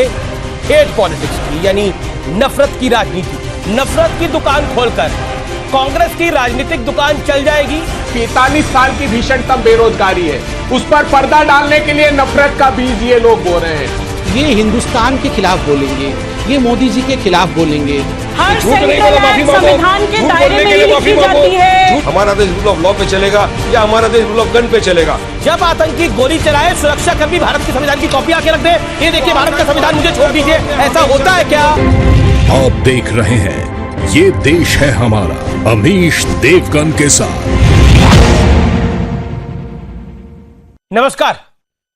Hate politics की, यानी नफरत की राजनीति। नफरत की दुकान खोलकर कांग्रेस की राजनीतिक दुकान चल जाएगी। 45 साल की भीषणतम बेरोजगारी है, उस पर पर्दा डालने के लिए नफरत का बीज ये लोग बो रहे हैं। ये हिंदुस्तान के खिलाफ बोलेंगे, ये मोदी जी के खिलाफ बोलेंगे। हर संविधान के दायरे में लिखी जाती है। हमारा देश रूल ऑफ लॉ पे चलेगा या हमारा देश रूल ऑफ गन पे चलेगा? जब आतंकी गोली चलाए, सुरक्षा कर्मी भारत के संविधान की कॉपी आके रख दे, ये देखिए भारत का संविधान, मुझे छोड़ दीजिए, ऐसा होता है क्या? आप देख रहे हैं ये देश है हमारा, अमीश देवगन के साथ। नमस्कार,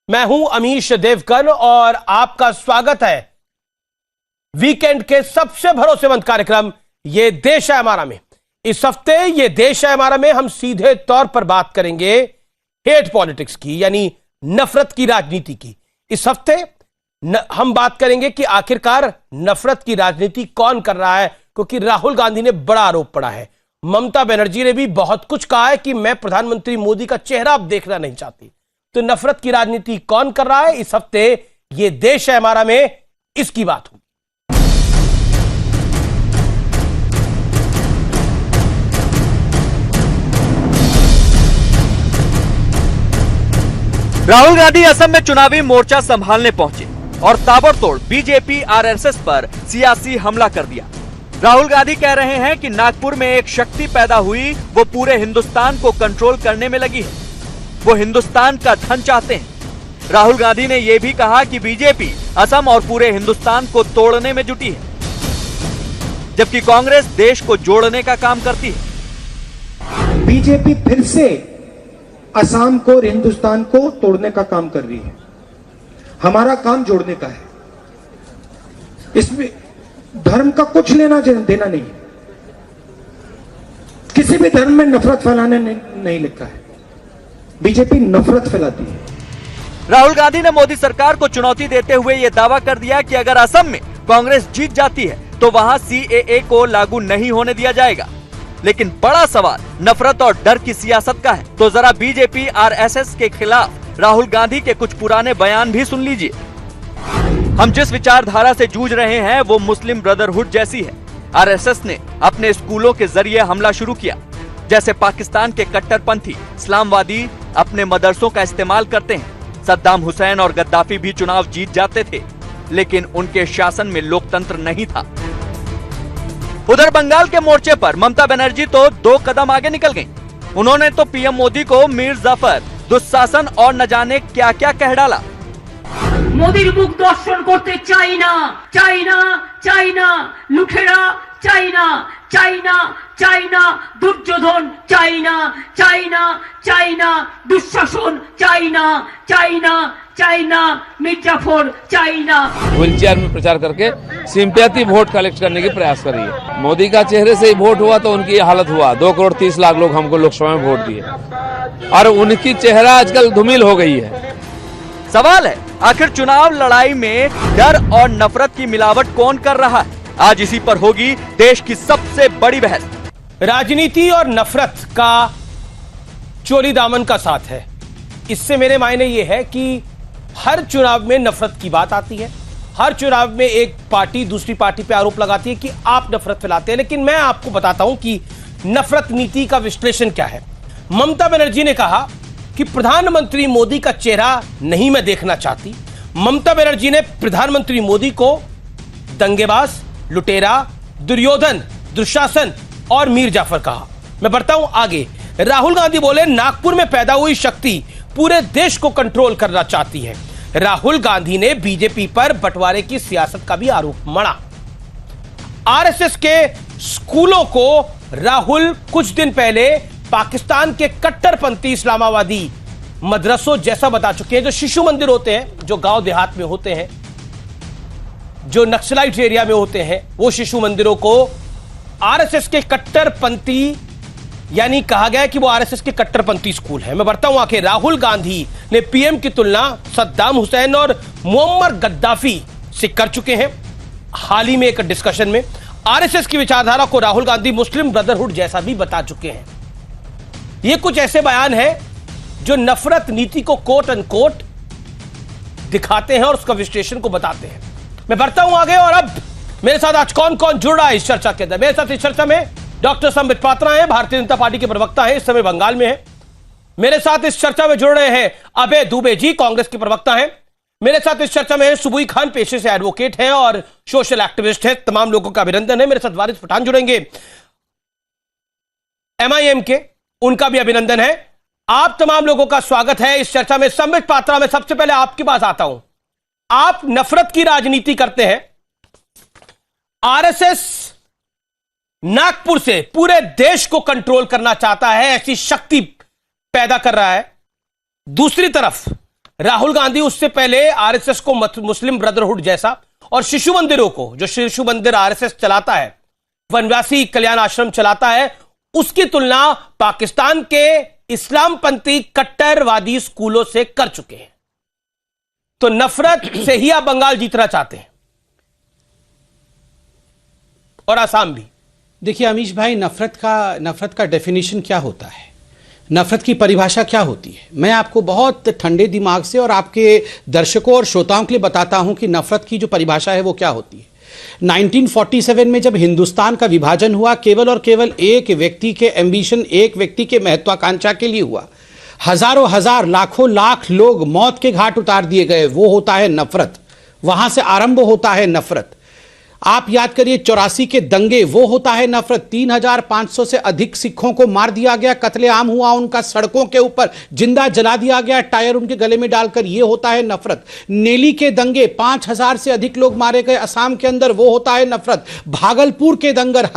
मैं हूं अमीश देवगन और आपका स्वागत है वीकेंड के सबसे भरोसेमंद कार्यक्रम ये देश है हमारा में। इस हफ्ते ये देश है हमारा में हम सीधे तौर पर बात करेंगे हेट पॉलिटिक्स की, यानी नफरत की राजनीति की। इस हफ्ते हम बात करेंगे कि आखिरकार नफरत की राजनीति कौन कर रहा है, क्योंकि राहुल गांधी ने बड़ा आरोप पड़ा है। ममता बनर्जी ने भी बहुत कुछ कहा है कि मैं प्रधानमंत्री मोदी का चेहरा अब देखना नहीं चाहती। तो नफरत की राजनीति कौन कर रहा है, इस हफ्ते ये देश है हमारा में इसकी बात होगी। राहुल गांधी असम में चुनावी मोर्चा संभालने पहुंचे और ताबड़तोड़ बीजेपी आरएसएस पर सियासी हमला कर दिया। राहुल गांधी कह रहे हैं कि नागपुर में एक शक्ति पैदा हुई, वो पूरे हिंदुस्तान को कंट्रोल करने में लगी है, वो हिंदुस्तान का धन चाहते हैं। राहुल गांधी ने यह भी कहा कि बीजेपी असम और पूरे हिंदुस्तान को तोड़ने में जुटी है, जबकि कांग्रेस देश को जोड़ने का काम करती है। बीजेपी फिर से असम को और हिंदुस्तान को तोड़ने का काम कर रही है। हमारा काम जोड़ने का है, इसमें धर्म का कुछ लेना देना नहीं है। किसी भी धर्म में नफरत फैलाने नहीं लिखा है। बीजेपी नफरत फैलाती है। राहुल गांधी ने मोदी सरकार को चुनौती देते हुए यह दावा कर दिया कि अगर असम में कांग्रेस जीत जाती है तो वहां सीएए को लागू नहीं होने दिया जाएगा। लेकिन बड़ा सवाल नफरत और डर की सियासत का है। तो जरा बीजेपी आरएसएस के खिलाफ राहुल गांधी के कुछ पुराने बयान भी सुन लीजिए। हम जिस विचारधारा से जूझ रहे हैं वो मुस्लिम ब्रदरहुड जैसी है। आरएसएस ने अपने स्कूलों के जरिए हमला शुरू किया। जैसे पाकिस्तान के कट्टरपंथी इस्लामवादी अपने मदरसों का इस्तेमाल करते हैं। सद्दाम हुसैन और गद्दाफी भी चुनाव जीत जाते थे, लेकिन उनके शासन में लोकतंत्र नहीं था। उधर बंगाल के मोर्चे पर ममता बनर्जी तो 2 कदम आगे निकल गईं। उन्होंने तो पीएम मोदी को मीर जाफर, दुशासन और न जाने क्या क्या कह डाला। मोदी मुख दर्शन करते चाই না, চাই না, চাই না, লুঠেরা চাই না, চাই না, চাই না, দুর্যোধন চাই না, চাই না, চাই না, দুঃশাসন চাই না, চাই না, চাই না, মির্জাফর চাই না। व्हीलचेयर में प्रचार करके सिंपैथी वोट कलेक्ट करने की प्रयास कर रही है। मोदी का चेहरे से ही वोट हुआ तो उनकी हालत हुआ। 2 करोड़ 30 लाख लोग हमको लोकसभा में वोट दिए और उनकी चेहरा आजकल धूमिल हो गई है। सवाल है, आखिर चुनाव लड़ाई में डर और नफरत की मिलावट कौन कर रहा है? आज इसी पर होगी देश की सबसे बड़ी बहस। राजनीति और नफरत का चोरी दामन का साथ है। इससे मेरे मायने ये है कि हर चुनाव में नफरत की बात आती है। हर चुनाव में एक पार्टी दूसरी पार्टी पे आरोप लगाती है कि आप नफरत फैलाते हैं। लेकिन मैं आपको बताता हूं कि नफरत नीति का विश्लेषण क्या है। ममता बनर्जी ने कहा कि प्रधानमंत्री मोदी का चेहरा नहीं मैं देखना चाहती। ममता बनर्जी ने प्रधानमंत्री मोदी को दंगेबाज, लुटेरा, दुर्योधन, दुशासन और मीर जाफर कहा। मैं बढ़ता हूं आगे। राहुल गांधी बोले नागपुर में पैदा हुई शक्ति पूरे देश को कंट्रोल करना चाहती है। राहुल गांधी ने बीजेपी पर बंटवारे की सियासत का भी आरोप मढ़ा। आरएसएस के स्कूलों को राहुल कुछ दिन पहले पाकिस्तान के कट्टरपंथी इस्लामावादी मदरसों जैसा बता चुके हैं। जो शिशु मंदिर होते हैं, जो गांव देहात में होते हैं, जो नक्सलाइट एरिया में होते हैं, वो शिशु मंदिरों को आरएसएस के कट्टरपंथी, यानी कहा गया कि वो आरएसएस के कट्टरपंथी स्कूल है। मैं बढ़ता हूं आगे। राहुल गांधी ने पीएम की तुलना सद्दाम हुसैन और मुअम्मर गद्दाफी से कर चुके हैं। हाल ही में एक डिस्कशन में आरएसएस की विचारधारा को राहुल गांधी मुस्लिम ब्रदरहुड जैसा भी बता चुके हैं। ये कुछ ऐसे बयान हैं जो नफरत नीति को कोट अनकोट दिखाते हैं और उसका विश्लेषण को बताते हैं। मैं बढ़ता हूं आगे और अब मेरे साथ आज कौन कौन जुड़ रहा है इस चर्चा के अंदर। मेरे साथ इस चर्चा में डॉक्टर संबित पात्रा हैं, भारतीय जनता पार्टी के प्रवक्ता हैं, इस समय बंगाल में हैं। मेरे साथ इस चर्चा में जुड़ रहे हैं अभय दुबे जी, कांग्रेस के प्रवक्ता हैं। मेरे साथ इस चर्चा में सुबुई खान, पेशे से एडवोकेट हैं और सोशल एक्टिविस्ट हैं। तमाम लोगों का अभिनंदन है। मेरे साथ वारिस पठान जुड़ेंगे, MIM के, उनका भी अभिनंदन है। आप तमाम लोगों का स्वागत है इस चर्चा में। संबित पात्रा, मैं सबसे पहले आपके पास आता हूं। आप नफरत की राजनीति करते हैं। RSS नागपुर से पूरे देश को कंट्रोल करना चाहता है, ऐसी शक्ति पैदा कर रहा है। दूसरी तरफ राहुल गांधी उससे पहले RSS को मुस्लिम ब्रदरहुड जैसा और शिशु मंदिरों को, जो शिशु मंदिर RSS चलाता है, वनवासी कल्याण आश्रम चलाता है, उसकी तुलना पाकिस्तान के इस्लामपंथी कट्टरवादी स्कूलों से कर चुके हैं। तो नफरत से ही आप बंगाल जीतना चाहते हैं और आसाम भी। देखिए अमीश भाई, नफरत का डेफिनेशन क्या होता है, नफरत की परिभाषा क्या होती है? मैं आपको बहुत ठंडे दिमाग से और आपके दर्शकों और श्रोताओं के लिए बताता हूं कि नफरत की जो परिभाषा है वो क्या होती है। 1947 में जब हिंदुस्तान का विभाजन हुआ, केवल और केवल एक व्यक्ति के एम्बिशन, एक व्यक्ति के महत्वाकांक्षा के लिए हुआ। हजारों हजार, लाखों लाख लोग मौत के घाट उतार दिए गए। वो होता है नफरत, वहां से आरंभ होता है नफरत। आप याद करिए 84 के दंगे, वो होता है नफरत। 3500 से अधिक सिखों को मार दिया गया, कत्लेआम हुआ उनका, सड़कों के ऊपर जिंदा जला दिया गया, टायर उनके गले में डालकर, ये होता है नफरत। नेली के दंगे, 5000 से अधिक लोग मारे गए असम के अंदर, वो होता है नफरत। भागलपुर के दंगर,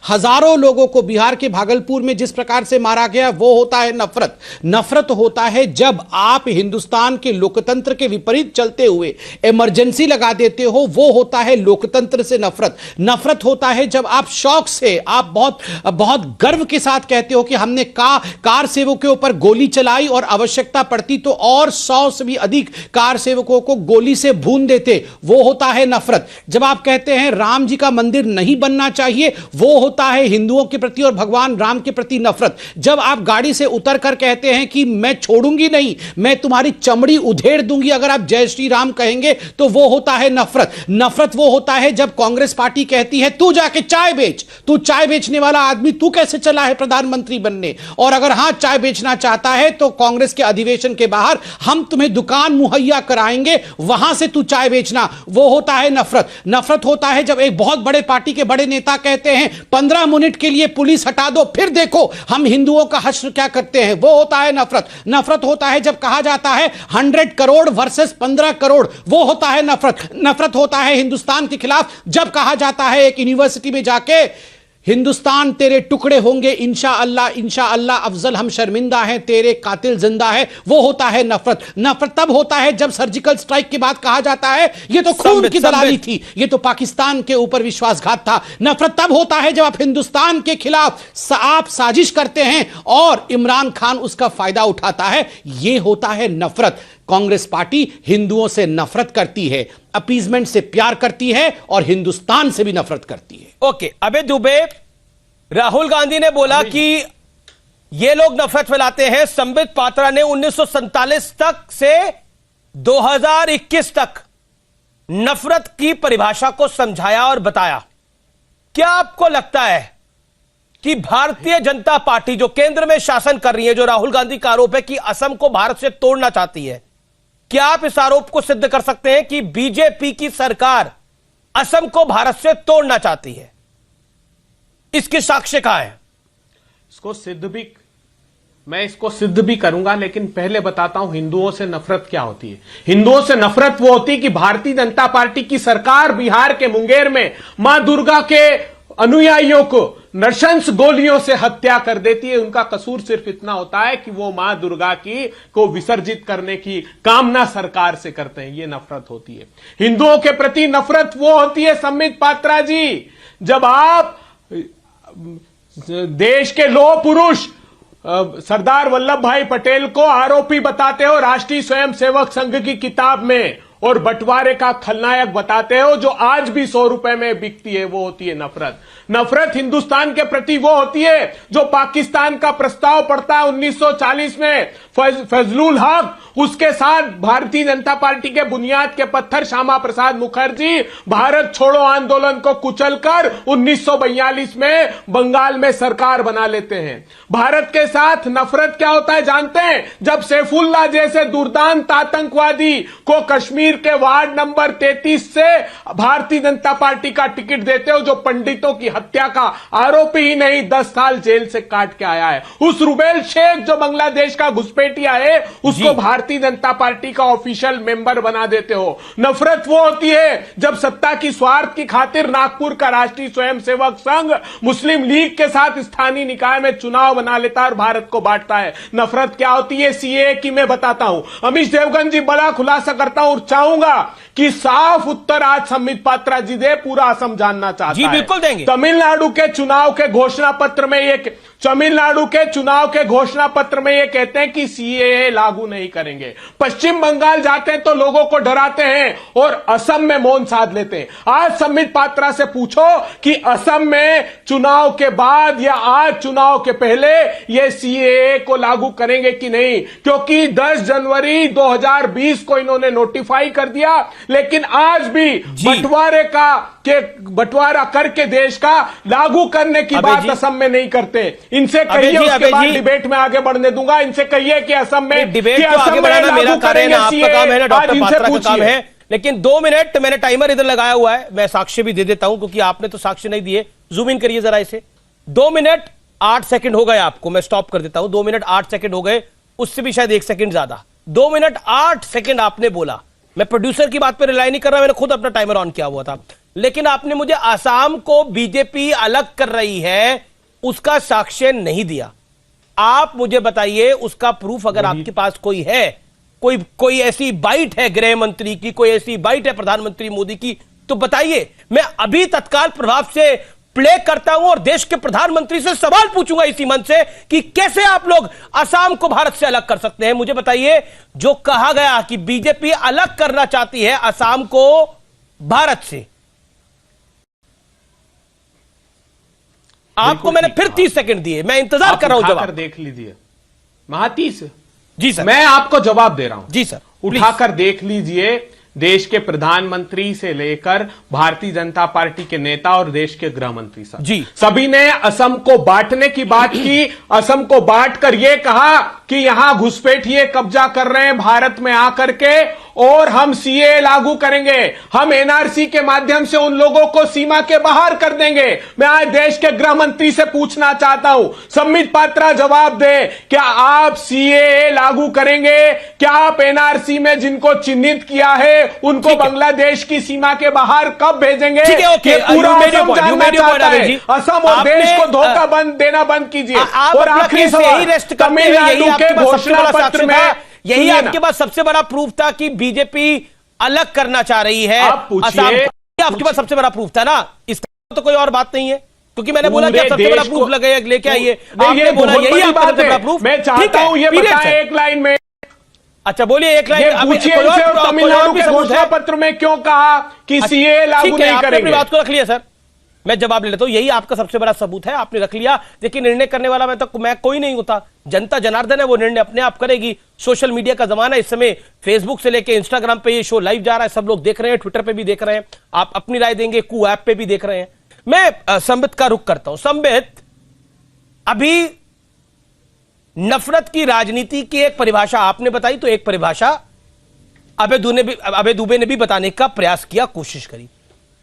हजारों लोगों को बिहार के भागलपुर में जिस प्रकार से मारा गया, वो होता है नफरत। नफरत होता है जब आप हिंदुस्तान के लोकतंत्र के विपरीत चलते हुए इमरजेंसी लगा देते हो, वो होता है लोकतंत्र से नफरत। नफरत होता है जब आप शौक से, आप बहुत गर्व के साथ कहते हो कि हमने कार सेवकों के ऊपर गोली चलाई और आवश्यकता पड़ती तो और 100 से भी अधिक कार सेवकों को गोली से भून देते, वो होता है नफरत। जब आप कहते हैं राम जी का मंदिर नहीं बनना चाहिए, वो होता है हिंदुओं के प्रति और भगवान राम के प्रति नफरत। जब आप गाड़ी से उतर कर कहते हैं कि मैं छोड़ूंगी नहीं, मैं तुम्हारी चमड़ी उधेड़ दूंगी अगर आप जय श्री राम कहेंगे, तो वो होता है नफरत। नफरत वो होता है जब कांग्रेस पार्टी कहती है तू जाके चाय बेच, तू चाय बेचने वाला आदमी तू कैसे चला है प्रधानमंत्री बनने, और अगर हां चाय बेचना चाहता है तो कांग्रेस के अधिवेशन के बाहर हम तुम्हें दुकान मुहैया कराएंगे, वहां से तू चाय बेचना, वो होता है नफरत। नफरत होता है जब एक बहुत बड़े पार्टी के बड़े नेता कहते हैं 15 मिनट के लिए पुलिस हटा दो, फिर देखो हम हिंदुओं का हश्र क्या करते हैं, वो होता है नफरत। नफरत होता है जब कहा जाता है 100 करोड़ वर्सेस 15 करोड़, वो होता है नफरत। नफरत होता है हिंदुस्तान के खिलाफ जब कहा जाता है एक यूनिवर्सिटी में जाके हिंदुस्तान तेरे टुकड़े होंगे इंशाअल्लाह इंशाअल्लाह, अफजल हम शर्मिंदा हैं, तेरे कातिल जिंदा है, वो होता है नफरत। नफरत तब होता है जब सर्जिकल स्ट्राइक के बाद कहा जाता है ये तो खून की दलाली थी, ये तो पाकिस्तान के ऊपर विश्वासघात था। नफरत तब होता है जब आप हिंदुस्तान के खिलाफ आप साजिश करते हैं और इमरान खान उसका फायदा उठाता है, ये होता है नफरत। कांग्रेस पार्टी हिंदुओं से नफरत करती है, अपीजमेंट से प्यार करती है और हिंदुस्तान से भी नफरत करती है। ओके, अबे दुबे, राहुल गांधी ने बोला कि ये लोग नफरत फैलाते हैं। संबित पात्रा ने 1947 तक से 2021 तक नफरत की परिभाषा को समझाया और बताया। क्या आपको लगता है कि भारतीय जनता पार्टी जो केंद्र में शासन कर रही है, जो राहुल गांधी का आरोप है कि असम को भारत से तोड़ना चाहती है, क्या आप इस आरोप को सिद्ध कर सकते हैं कि बीजेपी की सरकार असम को भारत से तोड़ना चाहती है? इसके साक्ष्य कहां है? मैं इसको सिद्ध भी करूंगा, लेकिन पहले बताता हूं हिंदुओं से नफरत क्या होती है। हिंदुओं से नफरत वो होती है कि भारतीय जनता पार्टी की सरकार बिहार के मुंगेर में मां दुर्गा के अनुयायियों को नृशंस गोलियों से हत्या कर देती है। उनका कसूर सिर्फ इतना होता है कि वो मां दुर्गा को विसर्जित करने की कामना सरकार से करते हैं, ये नफरत होती है। हिंदुओं के प्रति नफरत वो होती है संबित पात्रा जी, जब आप देश के लौह पुरुष सरदार वल्लभ भाई पटेल को आरोपी बताते हो राष्ट्रीय स्वयंसेवक संघ की किताब में, और बंटवारे का खलनायक बताते हो, जो आज भी 100 रुपए में बिकती है, वो होती है नफरत। नफरत हिंदुस्तान के प्रति वो होती है जो पाकिस्तान का प्रस्ताव पड़ता है 1940 में, फजलुल हक, उसके साथ भारतीय जनता पार्टी के बुनियाद के पत्थर श्यामा प्रसाद मुखर्जी भारत छोड़ो आंदोलन को कुचलकर 1942 में बंगाल में सरकार बना लेते हैं। भारत के साथ नफरत क्या होता है जानते हैं? जब सैफुल्लाह जैसे दुर्दांत आतंकवादी को कश्मीर के वार्ड नंबर 33 से भारतीय जनता पार्टी का टिकट देते हो, जो पंडितों की हत्या का आरोपी ही नहीं 10 साल जेल से काट के आया है। उस रुबेल शेख जो बांग्लादेश का घुसपैठिया है, उसको भारतीय जनता पार्टी का ऑफिशियल मेंबर बना देते हो। नफरत वो होती है जब सत्ता की स्वार्थ की खातिर नागपुर का राष्ट्रीय स्वयंसेवक संघ मुस्लिम लीग के साथ स्थानीय निकाय में चुनाव बना लेता है और भारत को बांटता है। नफरत क्या होती है सीएए की मैं बताता हूं। अमीश देवगन जी, बड़ा खुलासा करता हूं और चाहूंगा कि साफ उत्तर आज संबित पात्रा जी दे, पूरा असम जानना चाहता है। जी बिल्कुल देंगे। तमिलनाडु के चुनाव के घोषणा पत्र में ये कहते हैं कि सीएए लागू नहीं करेंगे। पश्चिम बंगाल जाते हैं तो लोगों को डराते हैं और असम में मौन साध लेते हैं। आज संबित पात्रा से पूछो कि असम में चुनाव के बाद या आज चुनाव के पहले ये सीएए को लागू करेंगे कि नहीं, क्योंकि 10 जनवरी 2020 को इन्होंने नोटिफाई कर दिया, लेकिन आज भी बंटवारा करके देश का लागू करने की बात असम में नहीं करते। इनसे कहिए, उसके बाद डिबेट में आगे बढ़ने दूंगा। इनसे कहिए कि असम में डिबेट को आगे बढ़ाना मेरा कार्य है, आपका काम है ना, डॉक्टर पात्रा का काम है। लेकिन 2 मिनट मैंने टाइमर इधर लगाया हुआ है, मैं साक्ष्य भी दे देता हूं क्योंकि आपने तो साक्ष्य नहीं दिए। जूम इन करिए जरा इसे। 2 मिनट 8 सेकंड हो गए आपको, मैं स्टॉप कर देता हूं। 2 मिनट 8 सेकंड हो गए, उससे भी शायद 1 सेकंड ज्यादा। 2 मिनट 8 सेकंड आपने बोला। मैं प्रोड्यूसर की बात पर रिलाई नहीं कर रहा, मैंने खुद अपना टाइमर ऑन किया हुआ था। लेकिन आपने मुझे आसाम को बीजेपी अलग कर रही है उसका साक्ष्य नहीं दिया। आप मुझे बताइए उसका प्रूफ अगर आपके पास कोई है, कोई ऐसी बाइट है गृह मंत्री की, कोई ऐसी बाइट है प्रधानमंत्री मोदी की, तो बताइए। मैं अभी तत्काल प्रभाव से प्ले करता हूं और देश के प्रधानमंत्री से सवाल पूछूंगा इसी मंच से कि कैसे आप लोग असम को भारत से अलग कर सकते हैं। मुझे बताइए, जो कहा गया कि बीजेपी अलग करना चाहती है असम को भारत से, आपको मैंने फिर 30 सेकंड दिए, मैं इंतजार कर रहा हूं जवाब। देख लीजिए महातीस जी सर, मैं आपको जवाब दे रहा हूं। जी सर, उठाकर देख लीजिए। देश के प्रधानमंत्री से लेकर भारतीय जनता पार्टी के नेता और देश के गृह मंत्री साहब जी, सभी ने असम को बांटने की बात की। असम को बांटकर यह कहा कि यहां घुसपैठिए कब्जा कर रहे हैं भारत में आकर के, और हम सीए लागू करेंगे, हम एनआरसी के माध्यम से उन लोगों को सीमा के बाहर कर देंगे। मैं आज देश के गृह मंत्री से पूछना चाहता हूं, संबित पात्रा जवाब दे, क्या आप सीए लागू करेंगे? क्या आप एनआरसी में जिनको चिन्हित किया है उनको बांग्लादेश की सीमा के बाहर कब भेजेंगे? पूरा असम जानना चाहता है। असम और देश को धोखा देना बंद कीजिए। और आखिरी सवाल, तमिलनाडु के घोषणा पत्र में यही आपके पास सबसे बड़ा प्रूफ था कि बीजेपी अलग करना चाह रही है असम। आपके पास सबसे बड़ा प्रूफ था ना, इसका तो कोई और बात नहीं है, क्योंकि मैंने बोला कि आप सबसे बड़ा प्रूफ लेके आइए। आपने बोला यही आपका सबसे बड़ा प्रूफ। मैं चाहता हूं ये बताएं एक लाइन में। अच्छा बोलिए, एक लाइन तमिलनाडु के घोषणा पत्र में क्यों कहा कि सीए लागू नहीं करेंगे? अपनी बात को रख लिया सर, मैं जवाब ले लेता हूं। यही आपका सबसे बड़ा सबूत है, आपने रख लिया। देखिए, निर्णय करने वाला मैं कोई नहीं होता, जनता जनार्दन है, वो निर्णय अपने आप करेगी। सोशल मीडिया का जमाना इस समय, फेसबुक से लेके इंस्टाग्राम पे ये शो लाइव जा रहा है, सब लोग देख रहे हैं, ट्विटर पे भी देख रहे हैं, आप अपनी राय देंगे, कू ऐप पे भी देख रहे हैं। मैं संबित का रुख करता हूं। संबित, अभी नफरत की राजनीति की एक परिभाषा आपने बताई, तो एक परिभाषा अभय दुबे ने भी बताने का प्रयास किया, कोशिश करी।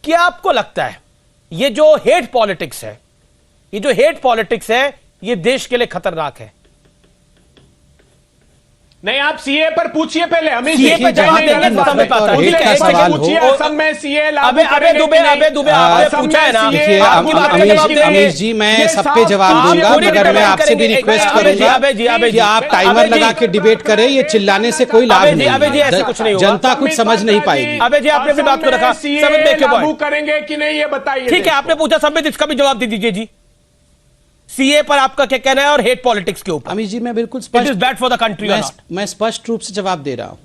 क्या आपको लगता है ये जो हेट पॉलिटिक्स है, ये देश के लिए खतरनाक है? नहीं, आप सीए पर पूछिए पहले। हमें सीए पे जवाब देंगे तो समझ पाता है। असम में सीए लागू अबे दुबे आपने पूछा है ना। अमीश जी, मैं सब पे जवाब दूंगा, मगर मैं आपसे भी रिक्वेस्ट करूंगा कि आप टाइमर लगा के डिबेट करें। ये चिल्लाने से कोई लाभ नहीं, जनता कुछ समझ नहीं पाएगी। अबे जी, आपने अपनी बात को रखा, लागू करेंगे कि नहीं ये बताइए। ठीक है, आपने पूछा संबित, इसका भी जवाब दे दीजिए जी। सीए पर आपका क्या कहना है और हेट पॉलिटिक्स के ऊपर? अमीश जी, मैं बिल्कुल स्पष्ट, it is bad for the country. मैं स्पष्ट रूप से जवाब दे रहा हूं।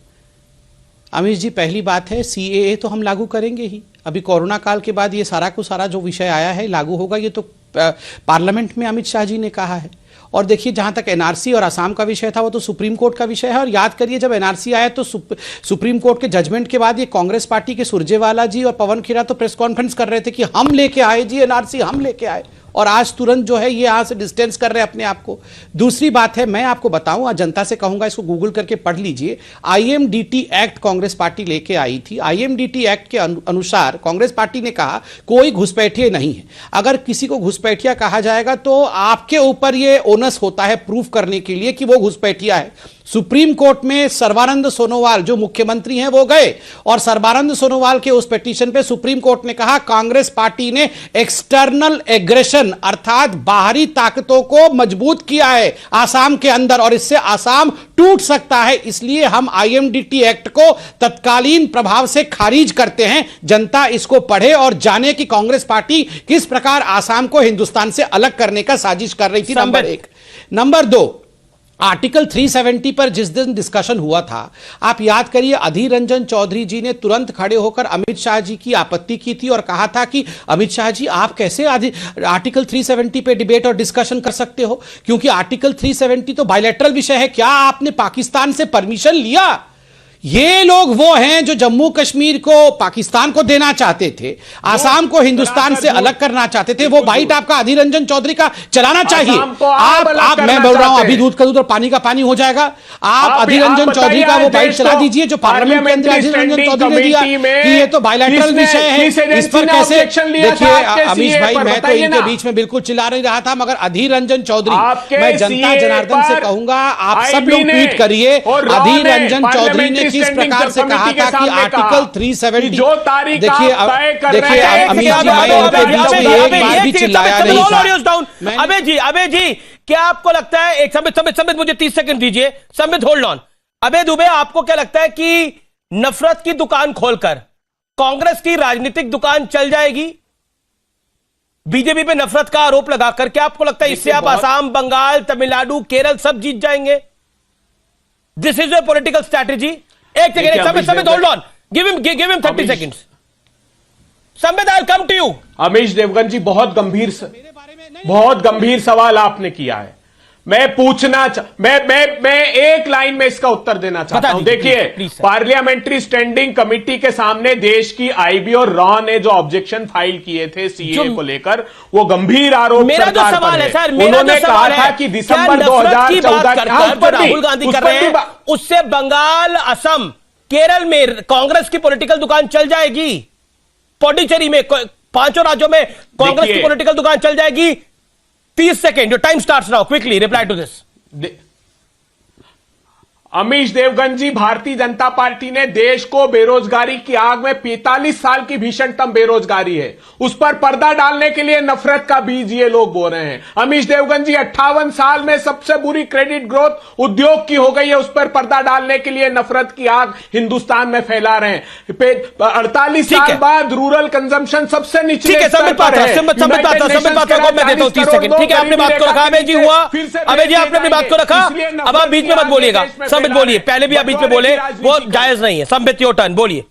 अमीश जी, पहली बात है सीएए तो हम लागू करेंगे ही। अभी कोरोना काल के बाद ये सारा को सारा जो विषय आया है लागू होगा, ये तो पार्लियामेंट में अमित शाह जी ने कहा है। और देखिए, जहां तक एनआरसी और असम का विषय था वो तो सुप्रीम कोर्ट का विषय है। और याद करिए, जब एनआरसी आया तो सुप्रीम कोर्ट के जजमेंट के बाद ये कांग्रेस पार्टी के सुरजेवाला जी और पवन खेरा तो प्रेस कॉन्फ्रेंस कर रहे थे कि हम लेके आए जी एनआरसी, हम लेके आए, और आज तुरंत जो है ये यहां से डिस्टेंस कर रहे हैं अपने आप को। दूसरी बात है, मैं आपको बताऊं, आज जनता से कहूंगा इसको गूगल करके पढ़ लीजिए। आईएमडीटी एक्ट कांग्रेस पार्टी लेके आई थी। आईएमडीटी एक्ट के अनुसार कांग्रेस पार्टी ने कहा कोई घुसपैठिया नहीं है। अगर किसी को घुसपैठिया कहा जाएगा तो आपके ऊपर ये ओनस होता है प्रूफ करने के लिए कि वो घुसपैठिया है। सुप्रीम कोर्ट में सर्बानंद सोनोवाल जो मुख्यमंत्री हैं वो गए, और सर्बानंद सोनोवाल के उस पिटीशन पे सुप्रीम कोर्ट ने कहा कांग्रेस पार्टी ने एक्सटर्नल एग्रेशन अर्थात बाहरी ताकतों को मजबूत किया है आसाम के अंदर, और इससे आसाम टूट सकता है। इसलिए हम आईएमडीटी एक्ट को तत्कालीन प्रभाव से खारिज करते हैं। जनता इसको पढ़े और जाने कि कांग्रेस पार्टी किस प्रकार आसाम को हिंदुस्तान से अलग करने का साजिश कर रही थी। नंबर एक। नंबर दो, आर्टिकल 370 पर जिस दिन डिस्कशन हुआ था, आप याद करिए, अधीर रंजन चौधरी जी ने तुरंत खड़े होकर अमित शाह जी की आपत्ति की थी और कहा था कि अमित शाह जी आप कैसे आर्टिकल 370 पे डिबेट और डिस्कशन कर सकते हो, क्योंकि आर्टिकल 370 तो बायलैटरल विषय है। क्या आपने पाकिस्तान से परमिशन लिया? ये लोग वो हैं जो जम्मू कश्मीर को पाकिस्तान को देना चाहते थे, आसाम को हिंदुस्तान से अलग करना चाहते थे। वो बाइट आपका अधीर रंजन चौधरी का चलाना चाहिए। आप मैं बोल रहा हूं अभी दूध का दूध और पानी का पानी हो जाएगा। आप अधीर रंजन चौधरी का वो बाइट चला दीजिए जो पार्लियामेंट के अंदर अधीर रंजन चौधरी ने दिया कि ये तो बायलैटरल विषय है, इस पर कैसे। देखिए अमीश भाई, मैं तो इनके बीच में बिल्कुल चिल्ला नहीं रहा था, मगर अधीर रंजन चौधरी, मैं जनता जनार्दन से कहूंगा आप सब लोग ट्वीट करिए। अधीर रंजन चौधरी ने किस प्रकार से कहा था कि आर्टिकल 370 जो तारीख देखिए अमीश जी, मैं इनके बीच में एक बार भी चिल्लाया नहीं था। अबे जी क्या आपको लगता है, एक संबित मुझे 30 सेकंड दीजिए। Sambit hold on. अबे दुबे, आपको क्या लगता है कि नफरत की दुकान खोलकर कांग्रेस की राजनीतिक दुकान चल जाएगी? बीजेपी पे नफरत का आरोप लगाकर क्या आपको लगता है इससे आप आसाम, बंगाल, तमिलनाडु, केरल सब जीत जाएंगे? This is your political strategy? एक second, Sambit hold on, give him 30 seconds. Sambit, I will come to you. Amish Devgan ji, बहुत गंभीर सवाल आपने किया है। मैं एक लाइन में इसका उत्तर देना चाहता हूं। देखिए, पार्लियामेंट्री स्टैंडिंग कमेटी के सामने देश की आईबी और रॉ ने जो ऑब्जेक्शन फाइल किए थे सीए को लेकर, वो गंभीर आरोप सरकार पर है। उन्होंने कहा था कि दिसंबर 2014 राहुल गांधी कर रहे हैं उससे बंगाल, असम, केरल में कांग्रेस की पॉलिटिकल दुकान चल जाएगी। पौडीचेरी में, 5 राज्यों में कांग्रेस की पॉलिटिकल दुकान चल जाएगी। 30 second, your time starts now, quickly reply to this. Amish Devgan ji, Bharatiya Janata party ने देश को बेरोजगारी की आग में 45 साल की भीषणतम बेरोजगारी है, उस पर पर्दा डालने के लिए नफरत का बीज ये लोग बो रहे हैं। अमीश देवगन जी, 58 साल में सबसे बुरी क्रेडिट ग्रोथ उद्योग की हो गई है, उस पर पर्दा डालने के लिए नफरत की आग हिंदुस्तान में फैला रहे हैं। 48 साल बाद रूरल कंजम्पशन सबसे निचले स्तर पर है। आपने बात को रखा, अबे जी हुआ, अबे जी आपने अपनी बात को रखा, अब आप बीच में मत बोलिएगा। संबित बोलिए, पहले भी आप बीच में बोले, वो जायज नहीं है। संबित, योर टर्न, बोलिए।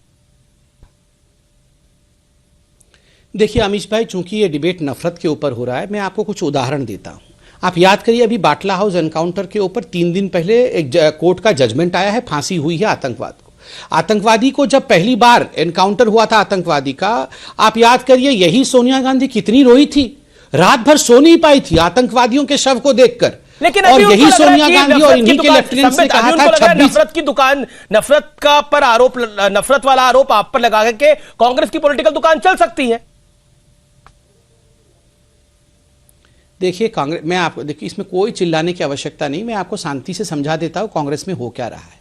देखिए अमीश भाई, चूंकि ये डिबेट नफरत के ऊपर हो रहा है, मैं आपको कुछ उदाहरण देता हूं। आप याद करिए, अभी बाटला हाउस एनकाउंटर के ऊपर 3 दिन पहले एक कोर्ट का जजमेंट आया है, फांसी हुई है आतंकवाद को। आतंकवादी को जब पहली बार एनकाउंटर हुआ था आतंकवादी का, आप याद करिए यही सोनिया गांधी कितनी रोई थी, रात भर सो नहीं पाई थी आतंकवादियों के शव को देखकर। लेकिन और यही सोनिया गांधी और इन्हीं के लेफ्टिनेंट्स ने कहा था 26 नफरत की दुकान, नफरत का पर आरोप, नफरत वाला आरोप आप पर लगा के कांग्रेस की पॉलिटिकल दुकान चल सकती है। देखिए कांग्रेस, मैं आपको, देखिए इसमें कोई चिल्लाने की आवश्यकता नहीं, मैं आपको शांति से समझा देता हूं कांग्रेस में हो क्या रहा है।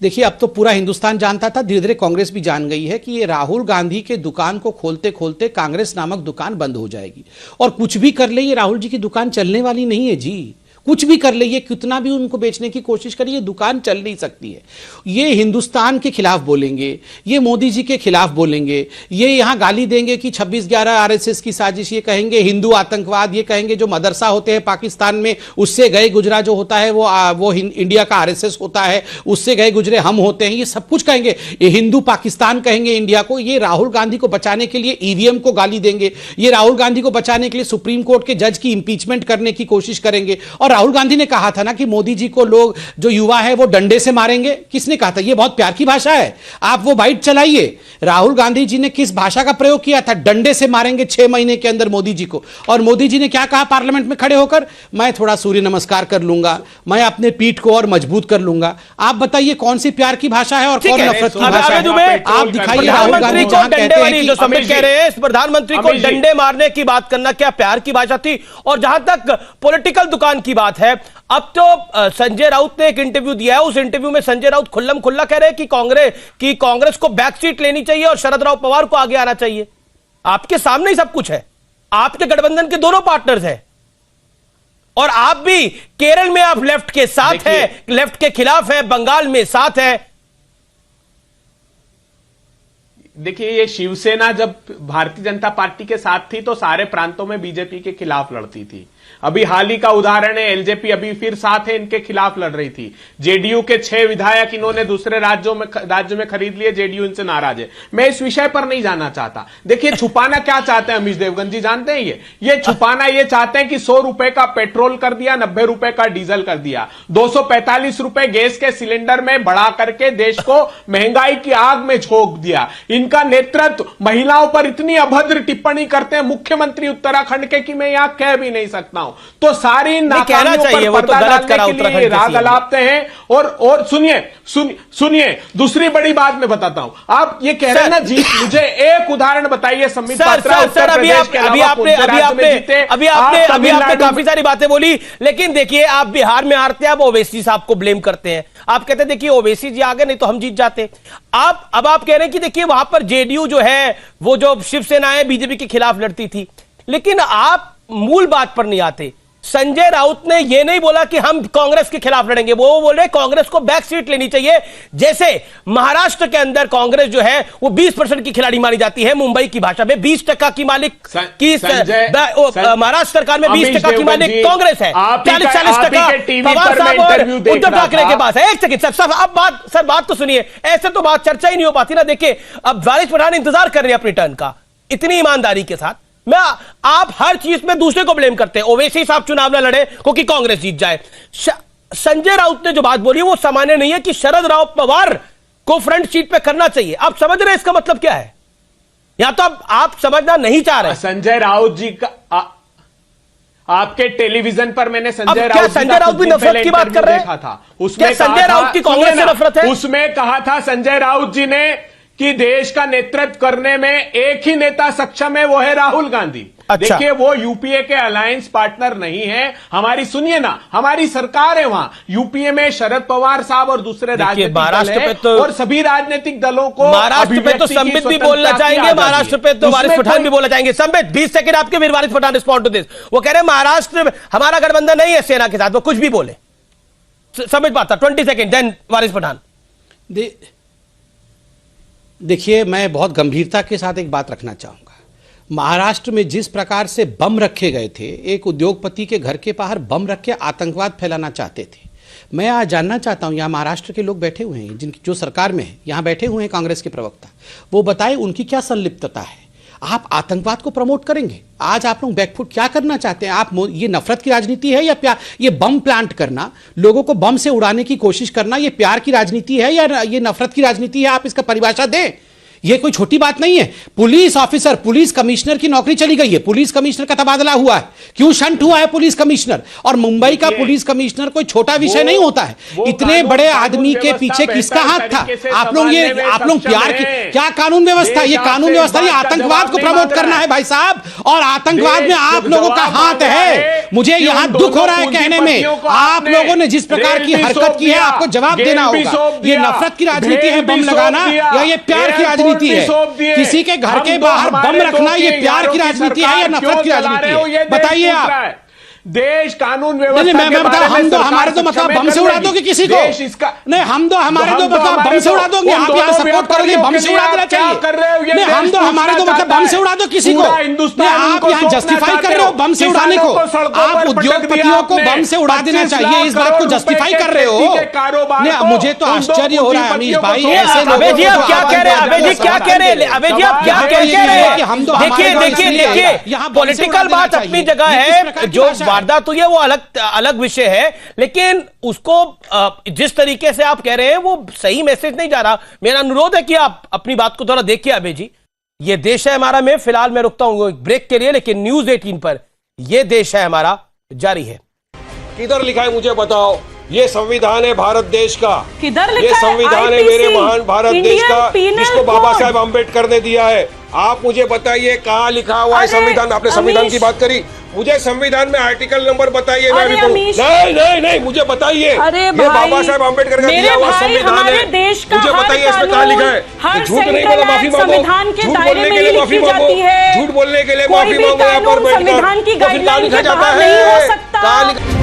देखिए, अब तो पूरा हिंदुस्तान जानता था, धीरे धीरे कांग्रेस भी जान गई है कि ये राहुल गांधी के दुकान को खोलते खोलते कांग्रेस नामक दुकान बंद हो जाएगी। और कुछ भी कर ले, ये राहुल जी की दुकान चलने वाली नहीं है जी। कुछ भी कर ले, ये कितना भी उनको बेचने की कोशिश करिए, दुकान चल नहीं सकती है। ये हिंदुस्तान के खिलाफ बोलेंगे, ये मोदी जी के खिलाफ बोलेंगे, ये यहां गाली देंगे कि 26/11 आरएसएस की साजिश, ये कहेंगे हिंदू आतंकवाद, ये कहेंगे जो मदरसा होते हैं पाकिस्तान में उससे गए गुजरा जो होता है वो इंडिया का आरएसएस होता है, उससे गए गुजरे हम होते हैं, ये सब कुछ कहेंगे। ये हिंदू पाकिस्तान कहेंगे इंडिया को। ये राहुल गांधी को बचाने के लिए ईवीएम को गाली देंगे, ये राहुल गांधी को बचाने के लिए सुप्रीम कोर्ट के जज की इंपीचमेंट करने की कोशिश करेंगे। और राहुल गांधी ने कहा था ना कि मोदी जी को लोग जो युवा है वो डंडे से मारेंगे। किसने कहा था? ये बहुत प्यार की भाषा है, आप वो बाइट चलाइए। राहुल गांधी जी ने किस भाषा का प्रयोग किया था? डंडे से मारेंगे 6 महीने के अंदर मोदी जी को। और मोदी जी ने क्या कहा पार्लियामेंट में खड़े होकर? मैं थोड़ा सूर्य नमस्कार कर लूंगा, मैं अपने पीठ को और मजबूत कर लूंगा। आप बताइए कौन सी प्यार की भाषा है और कौन नफरत की भाषा है? आप दिखाइए राहुल गांधी जहां कहते हैं कि जो समिट कह रहे हैं प्रधानमंत्री को डंडे मारने की बात करना क्या प्यार की भाषा थी? और जहां तक पॉलिटिकल दुकान की बात है, अब तो संजय राउत ने एक इंटरव्यू दिया है, उस इंटरव्यू में संजय राउत खुल्लम खुल्ला कह रहे हैं कि कांग्रेस को बैक सीट लेनी चाहिए और शरद राव पवार को आगे आना चाहिए। आपके सामने ही सब कुछ है, आपके गठबंधन के दोनों पार्टनर्स हैं और आप भी केरल में आप लेफ्ट के साथ हैं, लेफ्ट के खिलाफ है, बंगाल में साथ है। देखिए, ये शिवसेना जब भारतीय जनता पार्टी के साथ थी तो सारे प्रांतों में बीजेपी के खिलाफ लड़ती थी। अभी हाल ही का उदाहरण है, एलजेपी अभी फिर साथ है, इनके खिलाफ लड़ रही थी। जेडीयू के 6 विधायक इन्होंने दूसरे राज्य में खरीद लिए, जेडीयू इनसे नाराज है। मैं इस विषय पर नहीं जाना चाहता। देखिए, छुपाना क्या चाहते हैं अमीश देवगन जी, जानते हैं? ये छुपाना ये चाहते हैं कि 100 रुपए का पेट्रोल कर दिया, 90 रुपए का डीजल कर दिया, 245 रुपए गैस के सिलेंडर में बढ़ा करके देश को महंगाई की आग में झोंक दिया। इनका नेतृत्व महिलाओं पर इतनी अभद्र टिप्पणी करते हैं मुख्यमंत्री उत्तराखंड के कि मैं यहां कह भी नहीं सकता हूं। तो सारी नाकामियों पर पर्दा डालने के लिए राग अलापते हैं। और सुनिए दूसरी बड़ी बात मैं बताता हूं। आप ये कह रहे हैं ना जी, मुझे एक उदाहरण बताइए संबित पात्रा उत्तर प्रदेश के अलावा कौन से राज्य में जीते? अभी आपने काफी सारी बातें बोली, लेकिन देखिए आप बिहार में हारते हैं, आप ओवैसी साहब को ब्लेम करते हैं। आप कहते हैं देखिए ओवैसी जी आ गए, नहीं तो हम जीत जाते। अब आप कह रहे हैं कि देखिए वहां पर जेडीयू जो है वो जो शिवसेना है बीजेपी के खिलाफ लड़ती थी, लेकिन आप मूल बात पर नहीं आते। संजय राउत ने यह नहीं बोला कि हम कांग्रेस के खिलाफ लड़ेंगे, वो बोल रहे कांग्रेस को बैक सीट लेनी चाहिए। जैसे महाराष्ट्र के अंदर कांग्रेस जो है वो 20% की खिलाड़ी मानी जाती है, मुंबई की भाषा में 20% की मालिक की महाराष्ट्र सरकार में 20% की मालिक कांग्रेस है, 40% पवार साहब और उद्धव ठाकरे के पास है। एक सेकंड सर, अब बात तो सुनिए, ऐसे तो बात चर्चा ही नहीं हो पाती ना। देखिए अब वारिस पठान इंतजार कर रहे हैं अपनी टर्न का इतनी ईमानदारी के साथ। आप हर चीज में दूसरे को ब्लेम करते हैं। ओवैसी साहब चुनाव न लड़े क्योंकि कांग्रेस जीत जाए। संजय राउत ने जो बात बोली वो सामान्य नहीं है कि शरद राव पवार को फ्रंट सीट पे करना चाहिए। आप समझ रहे हैं इसका मतलब क्या है? या तो आप समझना नहीं चाह रहे। संजय राउत जी का आपके टेलीविजन पर मैंने संजय राउत भी नफरत की बात कर रहे हैं था। उसमें संजय राउत की कांग्रेस से नफरत है? उसमें कहा था संजय राउत जी ने कि देश का नेतृत्व करने में एक ही नेता सक्षम है, वो है राहुल गांधी। अच्छा। देखिए वो यूपीए के अलायंस पार्टनर नहीं है हमारी। सुनिए ना, हमारी सरकार है वहां यूपीए में, शरद पवार साहब और दूसरे राजनीतिक दल हैं, तो और सभी राजनीतिक दलों को महाराष्ट्र पे तो संबित भी बोलना चाहेंगे, महाराष्ट्र पे तो वारिस पठान भी बोलना चाहेंगे। संबित 20 सेकंड आपके, फिर वारिस पठान रिस्पॉन्ड टू दिस। वो कह रहे हैं महाराष्ट्र में हमारा गठबंधन नहीं है सेना के साथ, वो कुछ भी बोले। संबित बात था 20 सेकंड, देन वारिस पठान। देखिए मैं बहुत गंभीरता के साथ एक बात रखना चाहूँगा। महाराष्ट्र में जिस प्रकार से बम रखे गए थे, एक उद्योगपति के घर के बाहर बम रख के आतंकवाद फैलाना चाहते थे। मैं आज जानना चाहता हूँ, यहाँ महाराष्ट्र के लोग बैठे हुए हैं जिनकी जो सरकार में है, यहाँ बैठे हुए हैं कांग्रेस के प्रवक्ता, वो बताए उनकी क्या संलिप्तता है। आप आतंकवाद को प्रमोट करेंगे? आज आप लोग बैकफुट क्या करना चाहते हैं? आप ये नफरत की राजनीति है या ये बम प्लांट करना, लोगों को बम से उड़ाने की कोशिश करना, ये प्यार की राजनीति है या ये नफरत की राजनीति है? आप इसका परिभाषा दें। ये कोई छोटी बात नहीं है। पुलिस ऑफिसर, पुलिस कमिश्नर की नौकरी चली गई है, पुलिस कमिश्नर का तबादला हुआ है। क्यों शंट हुआ है पुलिस कमिश्नर? और मुंबई का पुलिस कमिश्नर कोई छोटा विषय नहीं होता है। इतने बड़े आदमी के पीछे किसका हाथ था? आप लोग प्यार की क्या कानून व्यवस्था? ये कानून व्यवस्था, ये आतंकवाद को प्रमोट करना है भाई साहब, और आतंकवाद में आप लोगों का हाथ है। मुझे यहां दुख हो रहा है कहने में, आप लोगों ने जिस प्रकार की हरकत की है आपको जवाब देना होगा। ये नफरत की राजनीति है बम लगाना, या ये प्यार की राजनीति है? किसी के घर के बाहर बम रखना ये प्यार की राजनीति है या नफरत की राजनीति है? बताइए आप। देश कानून नहीं, व्यवस्था मैं के बताऊं, बारे में हम तो सरकार हमारे तो मतलब सक्षम बम से कर उड़ा लेगी। दोगे किसी को देश इसका नहीं, हम तो हमारे तो मतलब बम से उड़ा दोगे, आप यहाँ सपोर्ट करोगे, बम से उड़ा देना चाहिए। कर रहे हो ये नहीं, हम तो हमारे तो मतलब बम से उड़ा दो किसी को। नहीं, आप यहाँ जस्टिफाई कर रहे हो बम से उड़ाने को। आप उद्योगपतियों को बम से उड़ा देना चाहिए, इस बात को जस्टिफाई कर रहे हो। नहीं, मुझे तो आश्चर्य हो रहा है अमीश भाई, ऐसे अबे जी आप क्या कह रहे हैं? अबे जी क्या कह रहे हैं? अबे जी आप क्या कह रहे हैं? हम तो देखिए देखिए देखिए, पॉलिटिकल बात अपनी जगह है, जो वारदात हुई है वो अलग विषय है, लेकिन उसको जिस तरीके से आप कह रहे हैं वो सही मैसेज नहीं जा रहा। मेरा अनुरोध है कि आप अपनी बात को थोड़ा देखिए। अबे जी, ये देश है हमारा में, फिलहाल मैं रुकता हूं एक ब्रेक के लिए, लेकिन न्यूज 18 पर ये देश है हमारा जारी है। किधर लिखा है मुझे बताओ? ये संविधान है भारत देश का। किधर ये लिखा है? संविधान है मेरे महान भारत देश का, जिसको बाबा साहेब अम्बेडकर ने दिया है। आप मुझे बताइए कहाँ लिखा हुआ है संविधान? आपने संविधान की बात करी, मुझे संविधान में आर्टिकल नंबर बताइए, मैं भी पढ़ूं। नहीं, मुझे बताइए। ये बाबा साहेब अम्बेडकर का दिया हुआ संविधान है, मुझे बताइए इसमें कहाँ लिखा है? झूठ नहीं बोला, माफी मांगो। झूठ बोलने के लिए माफी मांगो, झूठ बोलने के लिए माफी मांगो। यहाँ पर बैठकर तो फिर कहाँ लिखा जाता है? कहाँ लिखा?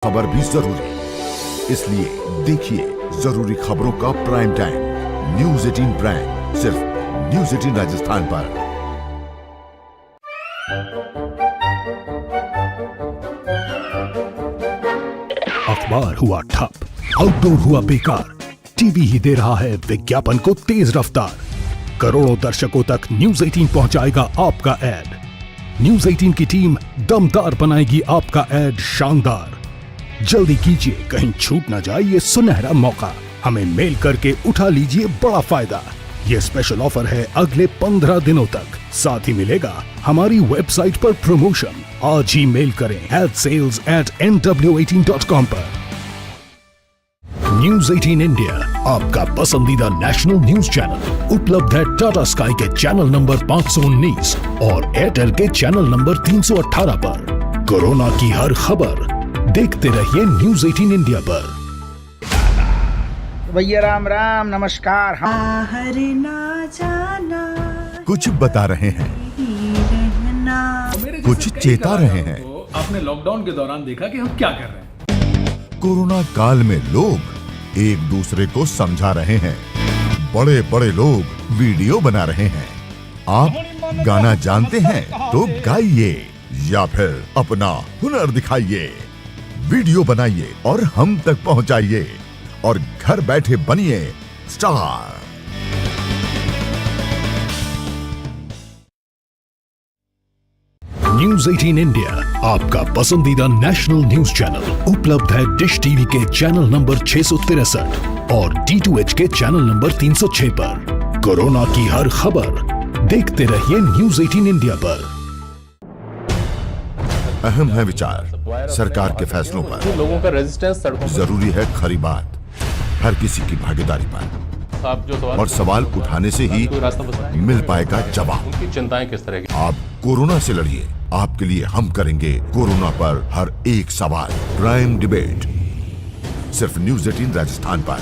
खबर भी जरूरी, इसलिए देखिए जरूरी खबरों का प्राइम टाइम न्यूज 18 प्राइम, सिर्फ न्यूज 18 राजस्थान पर। अखबार हुआ ठप, आउटडोर हुआ बेकार, टीवी ही दे रहा है विज्ञापन को तेज रफ्तार। करोड़ों दर्शकों तक न्यूज 18 पहुंचाएगा आपका ऐड। न्यूज 18 की टीम दमदार बनाएगी आपका ऐड शानदार। जल्दी कीजिए, कहीं छूट ना जाए ये सुनहरा मौका। हमें मेल करके उठा लीजिए बड़ा फायदा। ये स्पेशल ऑफर है अगले 15 दिनों तक। साथ ही मिलेगा हमारी वेबसाइट पर प्रमोशन। आज ही मेल करें sales@nw18.com पर। न्यूज 18 इंडिया, आपका पसंदीदा नेशनल न्यूज चैनल, उपलब्ध है टाटा स्काई के चैनल नंबर 519 और एयरटेल के चैनल नंबर 318 पर। कोरोना की हर खबर देखते रहिए न्यूज 18 इंडिया पर। भैया राम राम, नमस्कार। कुछ बता रहे हैं, कुछ चेता रहे हैं। आपने लॉकडाउन के दौरान देखा कि हम क्या कर रहे हैं। कोरोना काल में लोग एक दूसरे को समझा रहे हैं, बड़े बड़े लोग वीडियो बना रहे हैं। आप गाना जानते हैं तो गाइए या फिर अपना हुनर दिखाइए, वीडियो बनाइए और हम तक पहुंचाइए और घर बैठे बनिए स्टार। न्यूज 18 इंडिया, आपका पसंदीदा नेशनल न्यूज चैनल, उपलब्ध है डिश टीवी के चैनल नंबर 663 और D2H के चैनल नंबर 306 पर। कोरोना की हर खबर देखते रहिए न्यूज 18 इंडिया पर। अहम है विचार सरकार के फैसलों पर, लोगों का रेजिस्टेंस सड़कों जरूरी है खरी बात हर किसी की भागीदारी पर, और सवाल उठाने से ही मिल पाएगा जवाब। उनकी चिंताएं किस तरह की? आप कोरोना से लड़िए, आपके लिए हम करेंगे कोरोना पर हर एक सवाल। प्राइम डिबेट सिर्फ न्यूज 18 राजस्थान पर।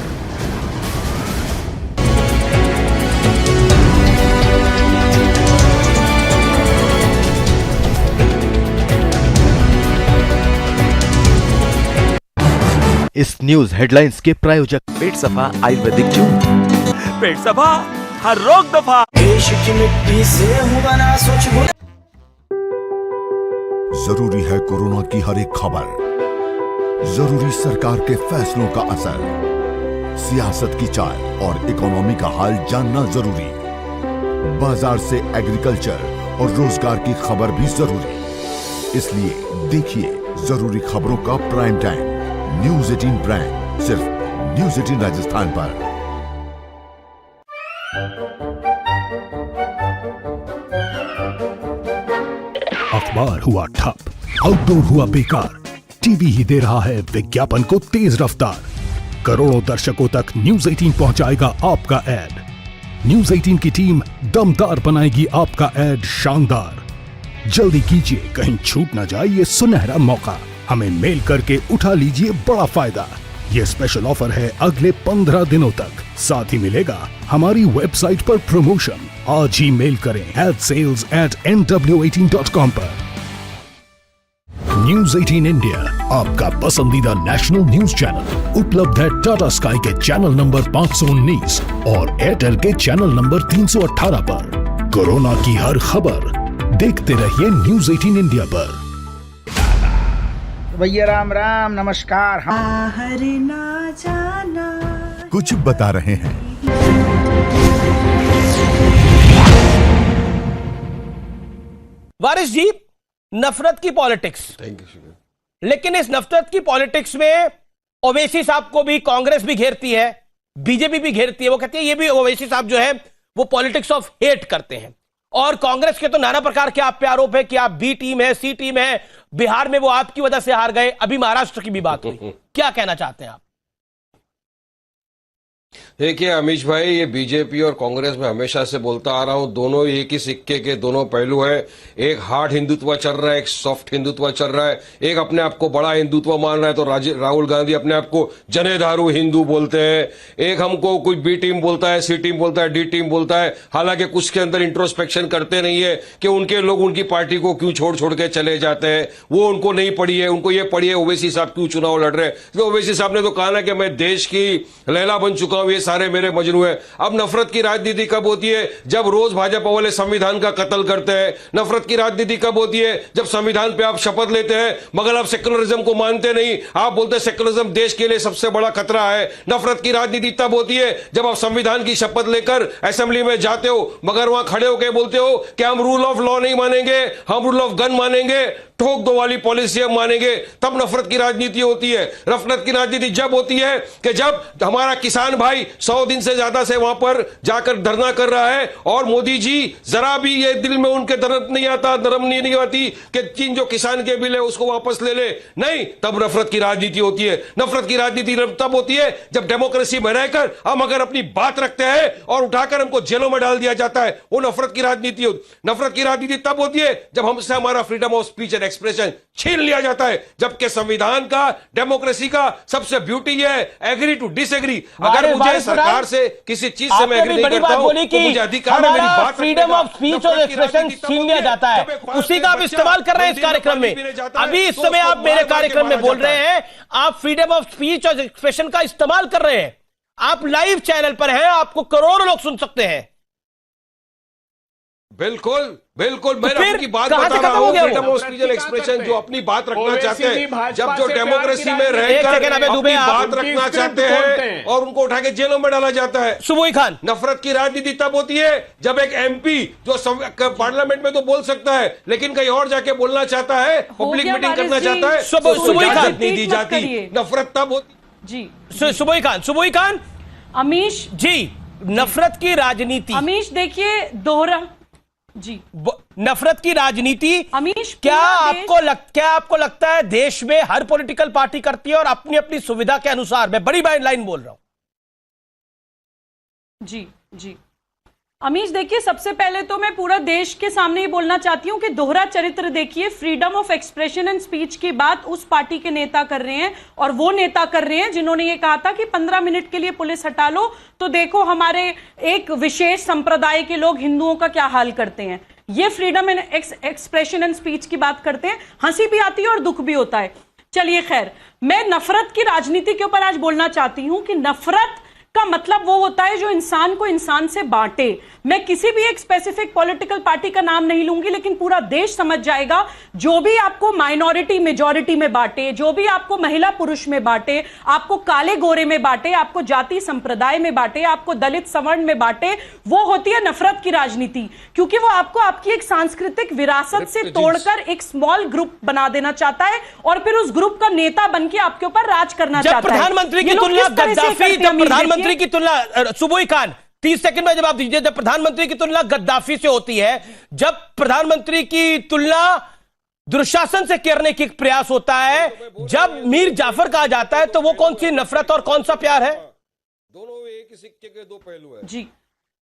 इस न्यूज हेडलाइंस के प्रायोजक पेट सफा आयुर्वेदिक जूस। पेट सफा, हर रोग दफा। देश की मिट्टी से हूं बना, सोच जरूरी है कोरोना की हर एक खबर, जरूरी सरकार के फैसलों का असर, सियासत की चाल और इकोनॉमी का हाल जानना जरूरी, बाजार से एग्रीकल्चर और रोजगार की खबर भी जरूरी। इसलिए देखिए जरूरी खबरों का प्राइम टाइम न्यूज 18 प्राइम, सिर्फ न्यूज 18 राजस्थान पर। अखबार हुआ ठप, आउटडोर हुआ बेकार, टीवी ही दे रहा है विज्ञापन को तेज रफ्तार। करोड़ों दर्शकों तक न्यूज 18 पहुंचाएगा आपका ऐड। न्यूज 18 की टीम दमदार बनाएगी आपका ऐड शानदार। जल्दी कीजिए, कहीं छूट ना जाए ये सुनहरा मौका। हमें मेल करके उठा लीजिए बड़ा फायदा। ये स्पेशल ऑफर है अगले 15 दिनों तक। साथ ही मिलेगा हमारी वेबसाइट पर प्रमोशन। आज ही मेल करें sales@nw18.com पर। न्यूज 18 इंडिया, आपका पसंदीदा नेशनल न्यूज चैनल, उपलब्ध है टाटा स्काई के चैनल नंबर 519 और एयरटेल के चैनल नंबर 318 पर। कोरोना की हर खबर देखते रहिए न्यूज 18 इंडिया पर। भैया राम राम नमस्कार। बाहर ना जाना, कुछ बता रहे हैं। वारिस जी, नफरत की पॉलिटिक्स, लेकिन इस नफरत की पॉलिटिक्स में ओवैसी साहब को भी कांग्रेस भी घेरती है, बीजेपी भी घेरती है। वो कहती है ये भी ओवैसी साहब जो है वो पॉलिटिक्स ऑफ हेट करते हैं। और कांग्रेस के तो नाना प्रकार के आप पे आरोप है कि आप बी टीम है, सी टीम है, बिहार में वो आपकी वजह से हार गए, अभी महाराष्ट्र की भी बात हुई। क्या कहना चाहते हैं आप? देखिए अमीश भाई, ये बीजेपी और कांग्रेस में हमेशा से बोलता आ रहा हूं, दोनों एक ही सिक्के के दोनों पहलू है। एक हार्ड हिंदुत्व चल रहा है, एक सॉफ्ट हिंदुत्व चल रहा है। एक अपने आप को बड़ा हिंदुत्व मान रहा है तो राहुल गांधी अपने आप को जनेधारू हिंदू बोलते हैं। एक हमको कोई बी टीम बोलता है, सी टीम बोलता है, डी टीम बोलता है। हालांकि कुछ के अंदर इंट्रोस्पेक्शन करते नहीं है कि उनके लोग उनकी पार्टी को क्यों छोड़ छोड़ के चले जाते हैं। वो उनको नहीं पड़ी है, उनको ये पड़ी है ओवैसी साहब क्यों चुनाव लड़ रहे हैं। तो ओवैसी साहब ने तो कहा ना कि मैं देश की लैला बन चुका हूं, ये सारे मेरे मजनू है। अब नफरत की राजनीति कब होती है? जब रोज भाजपा वाले संविधान का कत्ल करते हैं। नफरत की राजनीति कब होती है? जब संविधान पे आप शपथ लेते हैं मगर आप सेक्युलरिज्म को मानते नहीं। आप बोलते हैं सेक्युलरिज्म देश के लिए सबसे बड़ा खतरा है। नफरत की राजनीति तब होती है जब आप संविधान की शपथ लेकर असेंबली में जाते हो मगर वहां खड़े होकर बोलते हो कि हम रूल ऑफ लॉ नहीं मानेंगे, हम रूल ऑफ गन मानेंगे, ठोक दो वाली पॉलिसी हम मानेंगे। तब नफरत की राजनीति होती है। नफरत की राजनीति जब होती है कि जब हमारा किसान भाई 100 दिन से ज्यादा से वहां पर जाकर धरना कर रहा है और मोदी जी जरा भी ये दिल में उनके दर्द नहीं आता, नरम नहीं आती कि चीन जो किसान के बिल है उसको वापस ले ले। नहीं, तब नफरत की राजनीति होती है। नफरत की राजनीति तब होती है जब डेमोक्रेसी में रहकर हम अगर अपनी बात रखते हैं और उठाकर हमको जेलों में डाल दिया जाता है, वो नफरत की राजनीति होती। नफरत की राजनीति तब होती है जब हमसे हमारा freedom of speech and expression छीन लिया जाता है। जबकि संविधान का, डेमोक्रेसी का सबसे ब्यूटी है एग्री टू डिसएग्री। अगर मुझे सरकार से किसी चीज से मैं एग्री नहीं करता हूं तो मुझे अधिकार है मेरी बात। फ्रीडम ऑफ स्पीच और एक्सप्रेशन छीन लिया जाता है, उसी का आप इस्तेमाल कर रहे हैं इस कार्यक्रम में। अभी इस समय आप मेरे कार्यक्रम में बोल रहे हैं, आप फ्रीडम ऑफ स्पीच और एक्सप्रेशन का इस्तेमाल कर रहे हैं। आप लाइव चैनल पर हैं, आपको करोड़ों लोग सुन सकते हैं। बिल्कुल बिल्कुल, मैं आपकी बात बता रहा हूं। Freedom of speech and expression जो अपनी बात रखना चाहते हैं, जब जो डेमोक्रेसी में रहकर अपनी बात रखना चाहते हैं और उनको उठा के जेलों में डाला जाता है। सुबोई खान, नफरत की राजनीति तब होती है जब एक एमपी जो पार्लियामेंट में तो बोल सकता है लेकिन कहीं और जाके बोलना चाहता है, पब्लिक मीटिंग करना चाहता है, सुबोई खान नहीं दी जाती। नफरत तब होती जी। सुबोई खान, अमीश जी, नफरत की राजनीति। अमीश देखिए, दोहरा जी, नफरत की राजनीति अमीश, क्या आपको लगता है देश में हर पॉलिटिकल पार्टी करती है और अपनी अपनी सुविधा के अनुसार? मैं बड़ी लाइन बोल रहा हूं। जी जी अमीश, देखिए सबसे पहले तो मैं पूरा देश के सामने ये बोलना चाहती हूँ कि दोहरा चरित्र देखिए। Freedom of expression and speech की बात उस पार्टी के नेता कर रहे हैं और वो नेता कर रहे हैं जिन्होंने ये कहा था कि 15 मिनट के लिए पुलिस हटा लो तो देखो हमारे एक विशेष संप्रदाय के लोग हिंदुओं का क्या हाल करते हैं। ये freedom and expression and speech की बात करते हैं। हंसी भी आती है और दुख भी होता है। चलिए खैर, मैं नफरत की राजनीति के ऊपर आज बोलना चाहती हूं कि नफरत का मतलब वो होता है जो इंसान को इंसान से बांटे। मैं किसी भी एक स्पेसिफिक पॉलिटिकल पार्टी का नाम नहीं लूंगी, लेकिन पूरा देश समझ जाएगा जो भी आपको माइनॉरिटी मेजॉरिटी में बांटे, जो भी आपको महिला पुरुष में बांटे, आपको काले गोरे में बांटे, आपको जाति संप्रदाय में बांटे, आपको दलित सवर्ण में बांटे, वो होती है नफरत की राजनीति। क्योंकि वो आपको आपकी एक सांस्कृतिक विरासत से तोड़कर एक स्मॉल ग्रुप बना देना चाहता है और फिर उस ग्रुप का नेता बन के आपके ऊपर राज करना चाहता है। प्रधानमंत्री की तुलना गद्दाफी, जब प्रधानमंत्री की तुलना, सुबोई खान 30 सेकंड में जवाब दीजिए, जब प्रधानमंत्री की तुलना गद्दाफी से होती है, जब प्रधानमंत्री की तुलना दुशासन से करने की प्रयास होता है, जब मीर जाफर कहा जाता है, तो वो कौन सी नफरत और कौन सा प्यार है? दोनों एक ही सिक्के के दो पहलू है। जी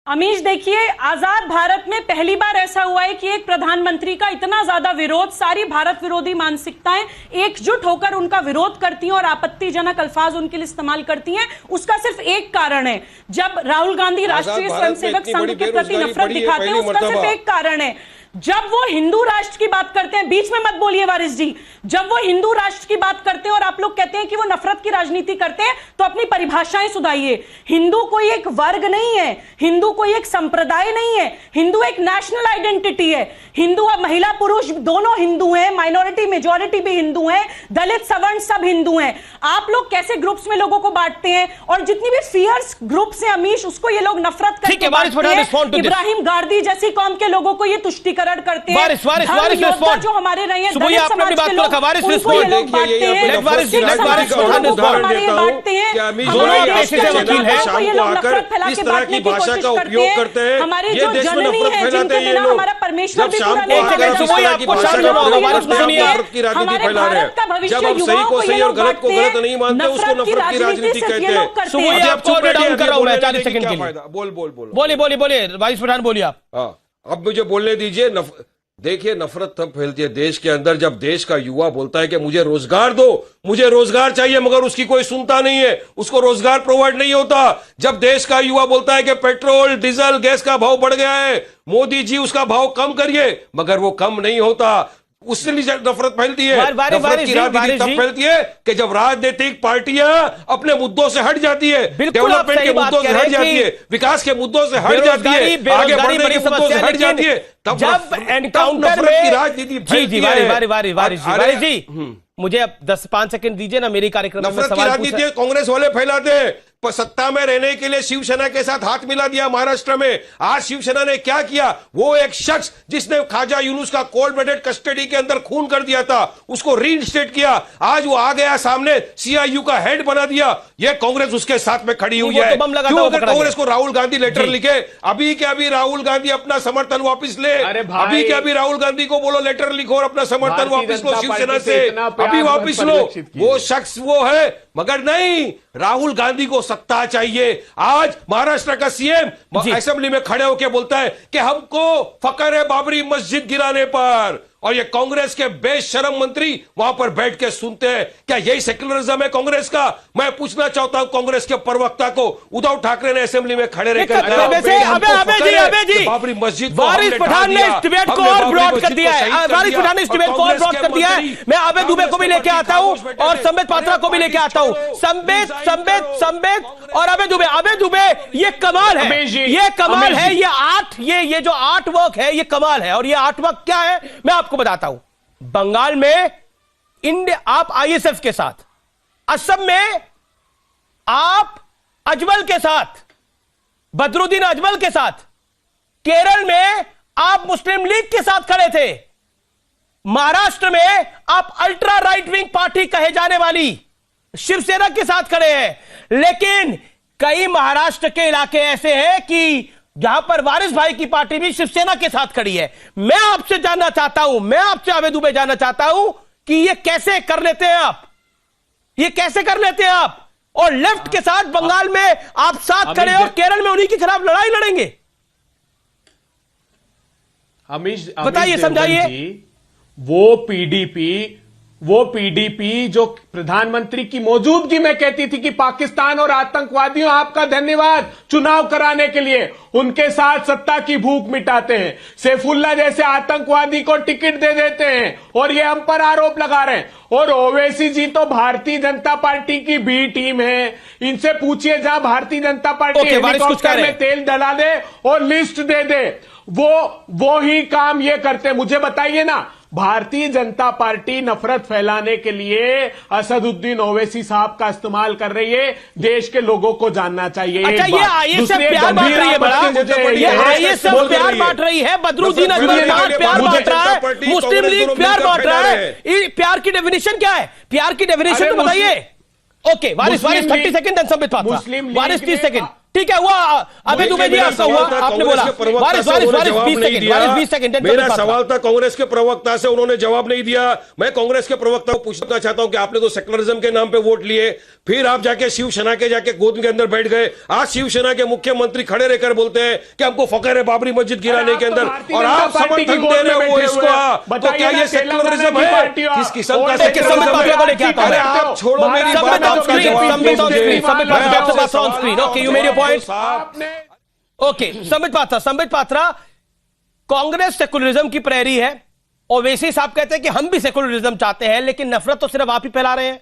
अमीश देखिए, आजाद भारत में पहली बार ऐसा हुआ है कि एक प्रधानमंत्री का इतना ज्यादा विरोध, सारी भारत विरोधी मानसिकताएं एकजुट होकर उनका विरोध करती हैं और आपत्तिजनक अल्फाज उनके लिए इस्तेमाल करती हैं। उसका सिर्फ एक कारण है, जब राहुल गांधी राष्ट्रीय स्वयंसेवक संघ के प्रति नफरत दिखाते हैं, उसका सिर्फ एक कारण है, जब वो हिंदू राष्ट्र की बात करते हैं। बीच में मत बोलिए वारिस जी, जब वो हिंदू राष्ट्र की बात करते हैं और आप लोग कहते हैं कि वो नफरत की राजनीति करते हैं, तो अपनी परिभाषाएं सुधारिए। हिंदू कोई एक वर्ग नहीं है, हिंदू कोई एक संप्रदाय नहीं है, हिंदू एक नेशनल आइडेंटिटी है। हिंदू अब महिला पुरुष दोनों हिंदू हैं, माइनॉरिटी मेजॉरिटी भी हिंदू हैं, दलित सवर्ण सब हिंदू हैं। आप लोग कैसे ग्रुप्स में लोगों को बांटते हैं, और जितनी भी फियर्स ग्रुप्स हैं अमीश, उसको ये लोग नफरत करके बांटते हैं। इब्राहिम गार्दी जैसी कौम के लोगों को ये तुष्टिकरण करते हैं। जो हमारे रहे हैं दलित समाज के लोग, उनको ये लोग बांटते हैं। इस तरह की भाषा का उपयोग करते हैं। हमारे जो जननी है, जिनके बिना हमारा परमेश्वर भी पूरा नहीं हमारे भारत का भविष्य युवाओं को सही और गलत को गलत नहीं मानते, उसको नफरत की राजनीति कहते हैं। बोलिए वाइस प्रधान, बोलिए आप। अब मुझे बोलने दीजिए। देखिए, नफरत तब फैलती है देश के अंदर जब देश का युवा बोलता है कि मुझे रोजगार दो, मुझे रोजगार चाहिए, मगर उसकी कोई सुनता नहीं है, उसको रोजगार प्रोवाइड नहीं होता। जब देश का युवा बोलता है कि पेट्रोल डीजल गैस का भाव बढ़ गया है, मोदी जी उसका भाव कम करिए, मगर वो कम नहीं होता, उससे नफरत फैलती है। नफरत की राजनीति तब फैलती है कि जब राजनीतिक पार्टियां अपने मुद्दों से हट जाती है, डेवलपमेंट के मुद्दों से हट जाती है, विकास के मुद्दों से हट जाती है, आगे बढ़ने के मुद्दों से हट जाती है, जब एनकाउंटर में राजनीति जी मुझे अब 5 सेकंड दीजिए ना, मेरी कार्यक्रम में नफरत की राजनीति कांग्रेस वाले फैलाते हैं। सत्ता में रहने के लिए शिवसेना के साथ हाथ मिला दिया महाराष्ट्र में। आज शिवसेना ने क्या किया? वो एक शख्स जिसने ख्वाजा यूनुस का कोल्ड ब्लडेड कस्टडी के अंदर खून कर दिया था, उसको रीइंस्टेट किया। आज वो आ गया सामने, सीआईयू का हेड बना दिया। ये कांग्रेस उसके साथ में खड़ी हुई है। क्यों? अगर कांग्रेस को राहुल गांधी लेटर लिखे, अभी के अभी राहुल गांधी अपना समर्थन वापस ले, अभी के अभी राहुल गांधी को बोलो लेटर लिखो और अपना समर्थन वापस लो शिवसेना से, अभी वापस लो। वो शख्स वो है, मगर नहीं, राहुल गांधी को सत्ता चाहिए। आज महाराष्ट्र का सीएम असेंबली में खड़े होकर बोलता है कि हमको फकर है बाबरी मस्जिद गिराने पर, और ये कांग्रेस के बेशरम मंत्री वहां पर बैठ के सुनते हैं। क्या यही सेक्युलरिज्म है कांग्रेस का? मैं पूछना चाहता हूं कांग्रेस के प्रवक्ता को, उद्धव ठाकरे ने असेंबली में खड़े रहकर बाबरी मस्जिद वारिस पठान ने इस डिबेट को और ब्रॉड कर दिया है। वारिस पठान ने इस डिबेट को और ब्रॉड कर दिया है। मैं अभय दुबे को भी लेके आता हूं और संबित पात्रा को भी लेके आता हूं। संबित और अभय दुबे, ये कमाल है, ये कमाल है। ये जो आर्ट वर्क है, ये कमाल है। और ये आर्ट वर्क क्या है मैं आपको बताता हूं। बंगाल में आप आईएसएफ के साथ, असम में आप अजमल के साथ, बदरुद्दीन अजमल के साथ, केरल में आप मुस्लिम लीग के साथ खड़े थे, महाराष्ट्र में आप अल्ट्रा राइट विंग पार्टी कहे जाने वाली शिवसेना के साथ खड़े हैं। लेकिन कई महाराष्ट्र के इलाके ऐसे हैं कि जहां पर वारिस भाई की पार्टी भी शिवसेना के साथ खड़ी है। मैं आपसे जानना चाहता हूं, मैं आपसे अभय दुबे जानना चाहता हूं कि ये कैसे कर लेते हैं आप, ये कैसे कर लेते हैं आप? और लेफ्ट के साथ बंगाल में आप साथ खड़े और केरल में उन्हीं के खिलाफ लड़ाई लड़ेंगे। बताइए, समझाइए। वो पीडीपी जो प्रधानमंत्री की मौजूदगी में कहती थी कि पाकिस्तान और आतंकवादियों आपका धन्यवाद चुनाव कराने के लिए, उनके साथ सत्ता की भूख मिटाते हैं। सैफुल्ला जैसे आतंकवादी को टिकट दे देते हैं और ये हम पर आरोप लगा रहे हैं। और ओवैसी जी तो भारतीय जनता पार्टी की बी टीम है, इनसे पूछिए जहां भारतीय जनता पार्टी हेलीकॉप्टर में तेल डला दे और लिस्ट दे दे, वो ही काम ये करते। मुझे बताइए ना, भारतीय जनता पार्टी नफरत फैलाने के लिए असदुद्दीन ओवैसी साहब का इस्तेमाल कर रही है, देश के लोगों को जानना चाहिए। अच्छा, ये आईएसएफ प्यार बांट रही है, बड़ा ये आईएसएफ प्यार बांट रही है, बदरुद्दीन अजमल प्यार बांट रहा है, मुस्लिम लीग प्यार बांट रहा है। प्यार की डेफिनेशन क्या है? प्यार की डेफिनेशन तो बताइए। ओके, वारिस 30 सेकंड, संबित पात्रा, वारिस 30 सेकंड। ठीक है हुआ, अभी दुबे जी आपका हुआ, आपने बोला मेरा सवाल था कांग्रेस के प्रवक्ता से, उन्होंने जवाब नहीं दिया। मैं कांग्रेस के प्रवक्ता को पूछना चाहता हूं कि आपने तो सेकुलरिज्म के नाम पे वोट लिए, फिर आप जाके शिवसेना के जाके गोद के अंदर बैठ गए। आज शिवसेना के मुख्यमंत्री खड़े रहकर बोलते हैं कि हमको फकर है बाबरी मस्जिद गिराने के अंदर, और आप समर्थन दे रहे हो इसको, तो क्या ये सेकुलरिज्म है? किस किस्म का सेकुलरिज्म है? आप छोड़ो मेरी बात, ओके, संबित पात्रा, कांग्रेस सेकुलरिज्म की प्रेरी है, और वैसे साहब कहते हैं कि हम भी सेकुलरिज्म चाहते हैं, लेकिन नफरत तो सिर्फ आप ही फैला रहे हैं।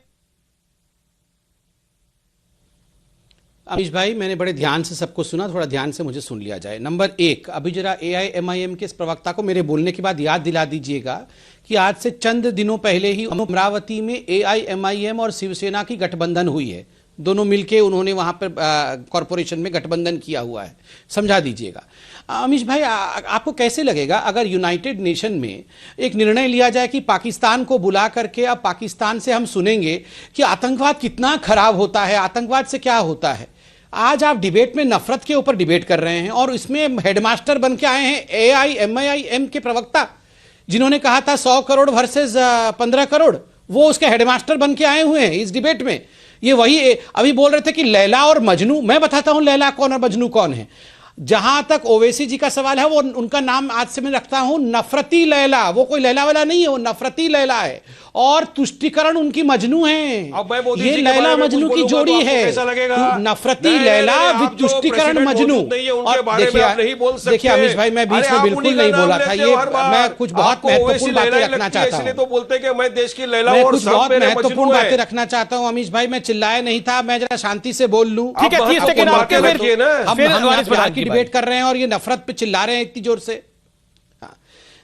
अमीश भाई, मैंने बड़े ध्यान से सबको सुना, थोड़ा ध्यान से मुझे सुन लिया जाए। नंबर एक, अभी जरा AIMIM के इस प्रवक्ता को मेरे बोलने के बाद याद दिला दीजिएगा कि आज से चंद दिनों पहले ही अमरावती में AIMIM और शिवसेना की गठबंधन हुई है। दोनों मिलके उन्होंने वहां पर कॉरपोरेशन में गठबंधन किया हुआ है, समझा दीजिएगा। अमीश भाई, आपको कैसे लगेगा अगर यूनाइटेड नेशन में एक निर्णय लिया जाए कि पाकिस्तान को बुला करके अब पाकिस्तान से हम सुनेंगे कि आतंकवाद कितना खराब होता है, आतंकवाद से क्या होता है। आज आप डिबेट में नफरत के ऊपर डिबेट कर रहे हैं, और इसमें हेडमास्टर बन के आए हैं AIMIM के प्रवक्ता, जिन्होंने कहा था 100 करोड़ वर्सेस 15 करोड़, वो उसके हेडमास्टर बन के आए हुए हैं इस डिबेट में। ये वही अभी बोल रहे थे कि लैला और मजनू। मैं बताता हूं लैला कौन और मजनू कौन है। जहां तक ओवैसी जी का सवाल है, वो उनका नाम आज से मैं रखता हूं नफरती लैला। वो कोई लैला वाला नहीं है, वो नफरती लैला है, और तुष्टिकरण उनकी मजनू है। ये लैला मजनू की जोड़ी है, नफरती लैला विद तुष्टिकरण मजनू। और देखिए अमीश भाई, मैं बीच में बिल्कुल नहीं बोला था, ये मैं कुछ बहुत महत्वपूर्ण बातें रखना चाहता हूँ, तो बोलते कि मैं देश की लैला और कुछ बहुत महत्वपूर्ण बातें रखना चाहता हूँ। अमीश भाई, मैं चिल्लाया नहीं था, मैं जरा शांति से बोल लूं। ठीक है, 30 सेकंड आपके, हम डिबेट कर रहे हैं और ये नफरत पे चिल्ला रहे हैं इतनी जोर से।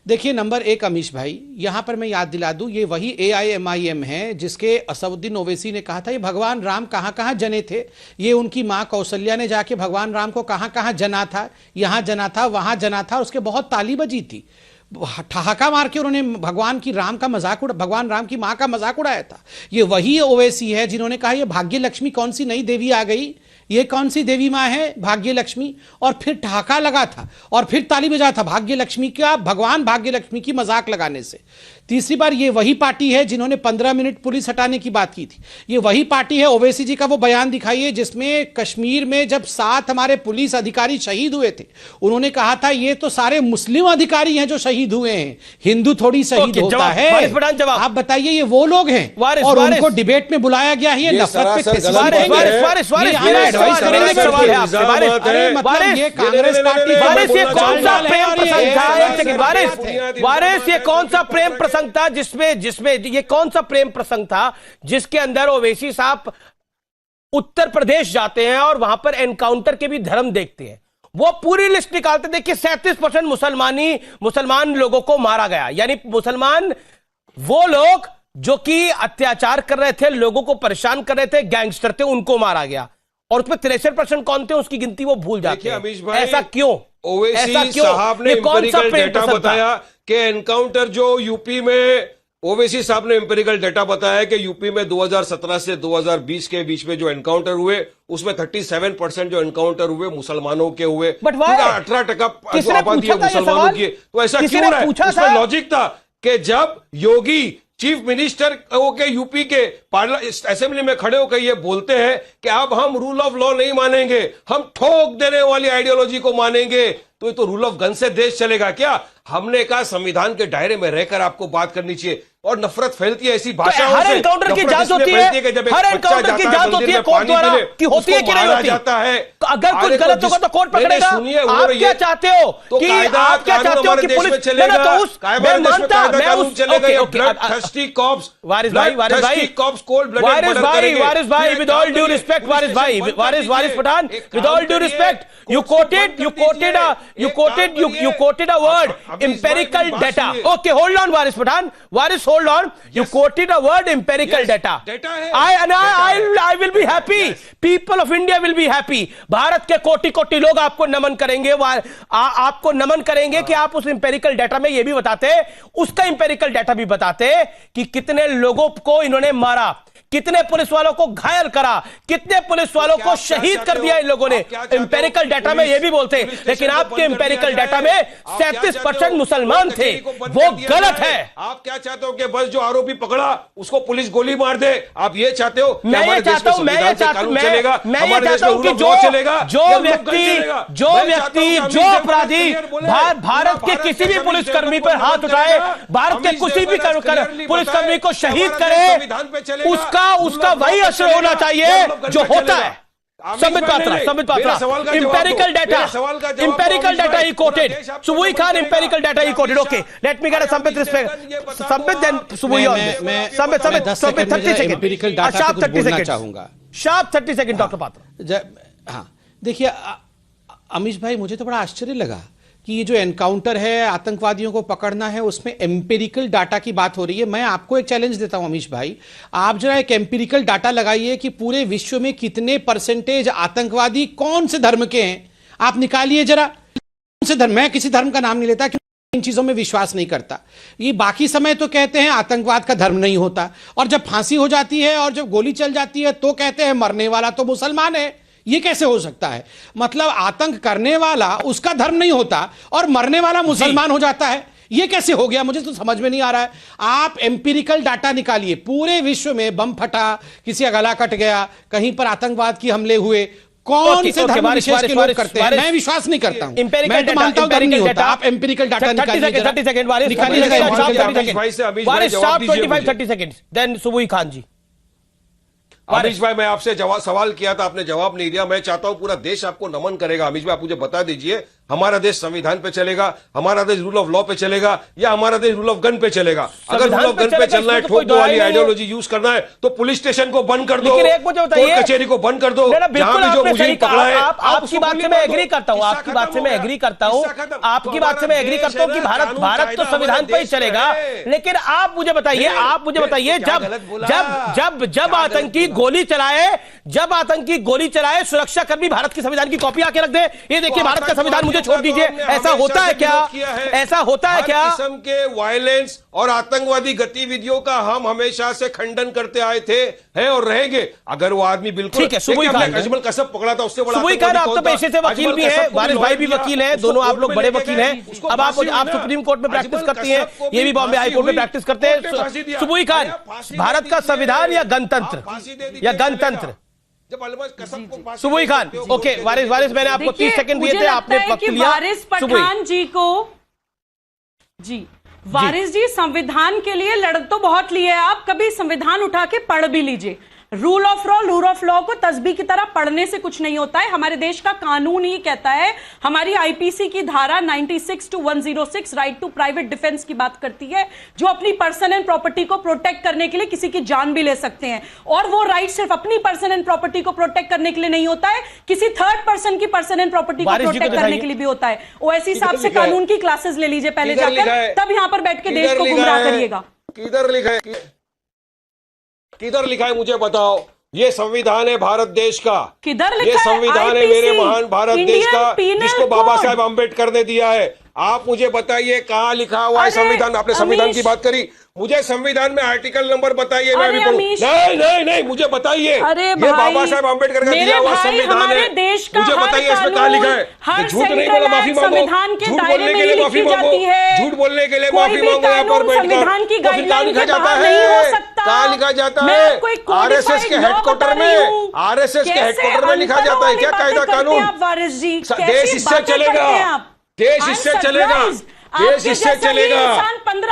देखिए, नंबर एक अमीश भाई, यहां पर मैं याद दिला दूं, ये वही AIMIM है जिसके असदुद्दीन ओवैसी ने कहा था ये भगवान राम कहां कहां जने थे। ये उनकी मां कौशल्या ने जाके भगवान राम को कहां कहां जना था, यहां जना था, वहां जना था, उसके बहुत ताली बजी थी। ठहाका मार के उन्होंने भगवान राम की मां का मजाक उड़ाया था। ये वही ओवैसी है जिन्होंने कहा ये भाग्य लक्ष्मी कौन सी नई देवी आ गई, ये कौन सी देवी मां है भाग्य लक्ष्मी, और फिर ठहाका लगा था और फिर ताली बजा था भाग्य लक्ष्मी का, भगवान भाग्य लक्ष्मी की मजाक लगाने से। तीसरी बार ये वही पार्टी है जिन्होंने 15 मिनट पुलिस हटाने की बात की थी। ये वही पार्टी है, ओवैसी जी का वो बयान दिखाइए जिसमें कश्मीर में जब 7 हमारे पुलिस अधिकारी शहीद हुए थे, उन्होंने कहा था ये तो सारे मुस्लिम अधिकारी हैं जो शहीद हुए हैं, हिंदू थोड़ी शहीद होता है। आप बताइए ये वो लोग हैं और उनको डिबेट में बुलाया गया है, ये नफरत पे कौन सा प्रेम प्रसंग था जिसमें ये कौन सा प्रेम प्रसंग था जिसके अंदर ओवैसी साहब उत्तर प्रदेश जाते हैं और वहां पर एनकाउंटर के भी धर्म देखते हैं, वो पूरी लिस्ट निकालते। देखिए 37% मुसलमान लोगों को मारा गया, यानी मुसलमान वो लोग जो कि अत्याचार कर रहे थे, लोगों को परेशान कर रहे थे, गैंगस्टर थे, उनको मारा गया। और उसमें 63% कौन थे उसकी गिनती वो भूल जाते हैं। अमीश भाई, ऐसा क्यों? ओवैसी साहब ने एम्पिरिकल डेटा बताया कि एनकाउंटर जो यूपी में, ओवैसी साहब ने एम्पिरिकल डेटा बताया कि यूपी में 2017 से 2020 के बीच में जो एनकाउंटर हुए उसमें 37% जो एनकाउंटर हुए मुसलमानों के हुए, 18% आबादी है मुसलमानों की। तो ऐसा क्यों है? उसमें लॉजिक था कि जब योगी चीफ मिनिस्टर के यूपी के असेंबली में खड़े होकर ये बोलते हैं कि अब हम रूल ऑफ लॉ नहीं मानेंगे, हम ठोक देने वाली आइडियोलॉजी को मानेंगे, तो ये तो रूल ऑफ गन से देश चलेगा क्या? हमने कहा संविधान के दायरे में रहकर आपको बात करनी चाहिए, और नफरत फैलती है ऐसी भाषा से। हर एनकाउंटर की जांच होती है, हर एनकाउंटर की जांच होती है कोर्ट द्वारा कि होती है कि नहीं होती जाता है। तो अगर कुछ गलत होगा तो कोर्ट पकड़ेगा। आप क्या चाहते हो कि आप क्या चाहते हो कि पुलिस चलेगा? तो उस मैं मानता, मैं उस थर्स्टी कॉप्स, वारिस भाई with all due respect, Waris Pathan, with all due respect, you quoted a word, empirical data. Okay, hold on, Waris Pathan. Waris, hold on. You quoted a word, empirical data. I will be happy. People of India will be happy. Bharat के कोटि लोग आपको नमन करेंगे, आपको नमन करेंगे कि आप उस empirical data में ये भी बताते, उसका empirical data भी बताते कि कितने लोगों को इन्होंने मारा, कितने पुलिस वालों को घायल करा, कितने पुलिस वालों को शहीद कर दिया इन लोगों ने। इंपेरिकल डाटा में ये भी बोलते हैं, लेकिन आपके इंपेरिकल डाटा में 37% मुसलमान थे, वो गलत है। आप क्या चाहते हो कि बस जो आरोपी पकड़ा उसको पुलिस गोली मार दे? आप ये चाहते हो? मैं ये चाहता हूं कि जो अपराधी भारत के किसी भी पुलिसकर्मी पर हाथ उठाए, भारत के किसी भी पुलिसकर्मी को शहीद करे, उसका वही असर होना चाहिए जो होता है। संबित पात्रा इंपेरिकल डाटा ही quoted, Subui Khan empirical data ही quoted. Okay, let me get a Sambit respect, Sambit then Subui on Sambit 30 second, sharp 30 second चाहूंगा, शार्प 30 सेकंड डॉक्टर पात्रा। हाँ देखिए अमीश भाई, मुझे तो बड़ा आश्चर्य लगा कि ये जो एनकाउंटर है, आतंकवादियों को पकड़ना है, उसमें एम्पिरिकल डाटा की बात हो रही है। मैं आपको एक चैलेंज देता हूं अमीश भाई, आप जरा एक एम्पिरिकल डाटा लगाइए कि पूरे विश्व में कितने परसेंटेज आतंकवादी कौन से धर्म के हैं, आप निकालिए जरा। कौन से धर्म, मैं किसी धर्म का नाम नहीं लेता क्योंकि इन चीजों में विश्वास नहीं करता। ये बाकी समय तो कहते हैं आतंकवाद का धर्म नहीं होता, और जब फांसी हो जाती है और जब गोली चल जाती है तो कहते हैं मरने वाला तो मुसलमान है। ये कैसे हो सकता है? मतलब आतंक करने वाला उसका धर्म नहीं होता और मरने वाला मुसलमान हो जाता है, ये कैसे हो गया? मुझे तो समझ में नहीं आ रहा है। आप एम्पिरिकल डाटा निकालिए, पूरे विश्व में बम फटा, किसी का गला कट गया, कहीं पर आतंकवाद की हमले हुए, कौन से धर्म विशेष के लोग करते हैं? मैं विश्वास नहीं करता हूं, मैं तो मानता हूं धर्म नहीं होता। आप एम्पिरिकल डाटा निकालिए, 30 सेकंड, देन सुबुई खान जी। अमीश भाई, मैं आपसे सवाल किया था, आपने जवाब नहीं दिया। मैं चाहता हूं पूरा देश आपको नमन करेगा। अमीश भाई, आप मुझे बता दीजिए, हमारा देश संविधान पे चलेगा, हमारा देश रूल ऑफ लॉ पे चलेगा, या हमारा देश रूल ऑफ गन पे चलेगा? अगर रूल ऑफ गन पे चलना है, ठोक दो वाली आइडियोलॉजी यूज करना है, तो पुलिस स्टेशन को बंद कर दो, कोर्ट कचहरी को बंद कर दो, जहां भी जो मुझे पकड़ा है। आपकी बात से मैं एग्री करता हूं, आपकी बात से मैं एग्री करता हूं, आपकी बात से मैं एग्री करता हूं कि भारत तो संविधान पर ही चलेगा। लेकिन आप मुझे बताइए, जब आतंकी गोली चलाए, सुरक्षाकर्मी भारत की संविधान की कॉपी आके रख दे, ये देखिए भारत का संविधान, मुझे छोड़ दीजिए। ऐसा होता है क्या? ऐसा होता है क्या? किस्म के वायलेंस और आतंकवादी गतिविधियों का हम हमेशा से खंडन करते आए थे, हैं और रहेंगे। अगर वो आदमी बिल्कुल ठीक है, सुबुई खान अजमल कसब पकड़ा था, उससे बड़ा सुबुई खान, आप तो पेशे से वकील भी हैं, वारिस भाई भी वकील हैं, दोनों आप लोग बड़े वकील हैं। अब आप सुप्रीम कोर्ट में प्रैक्टिस करती हैं, ये भी बॉम्बे हाई कोर्ट में प्रैक्टिस करते हैं। सुबुई खान, भारत का संविधान या गणतंत्र? सुबुई खान, ओके, वारिस मैंने आपको 30 सेकंड दिए थे, आपने वक्त लिया। वारिस पठान जी को वारिस जी, संविधान के लिए लड़ तो बहुत लिए आप, कभी संविधान उठा के पढ़ भी लीजिए। रूल ऑफ लॉ को तस्बीह की तरह पढ़ने से कुछ नहीं होता है। हमारे देश का कानून ही कहता है, हमारी आईपीसी की धारा 96 to 106 right to private defence की बात करती है, जो अपनी पर्सन एंड प्रॉपर्टी को प्रोटेक्ट करने के लिए किसी की जान भी ले सकते हैं। और वो राइट सिर्फ अपनी पर्सन एंड प्रॉपर्टी को प्रोटेक्ट करने के लिए नहीं होता है, किसी थर्ड पर्सन की पर्सन एंड प्रॉपर्टी को प्रोटेक्ट करने के लिए भी होता है। ओवैसी साहब से कानून की क्लासेस ले लीजिए पहले जाकर, तब यहां पर बैठ के देश को गुमराह करिएगा। किधर लिखा है मुझे बताओ? ये संविधान है भारत देश का, किधर लिखा है? ये संविधान है मेरे महान भारत देश का, जिसको बाबा साहेब अम्बेडकर ने दिया है। आप मुझे बताइए कहाँ लिखा हुआ है संविधान? आपने संविधान की बात करी, मुझे संविधान में आर्टिकल नंबर बताइए, मैं भी पढ़ूं। नहीं, मुझे बताइए, ये बाबा साहेब अम्बेडकर का दिया हुआ संविधान है, मुझे बताइए इसमें कहाँ लिखा है? झूठ नहीं बोला, माफी मांगो, झूठ बोलने के लिए माफी मांगो, झूठ बोलने के लिए माफी मांगो यहाँ पर बैठकर। तो फिर कहाँ लिखा जाता है? कहाँ लिखा जाता है? आरएसएस के हेडक्वार्टर में, आरएसएस के हेडक्वार्टर में लिखा जाता है क्या कायदा कानून? देश इससे चलेगा, देश इससे चलेगा, देश इससे चलेगा,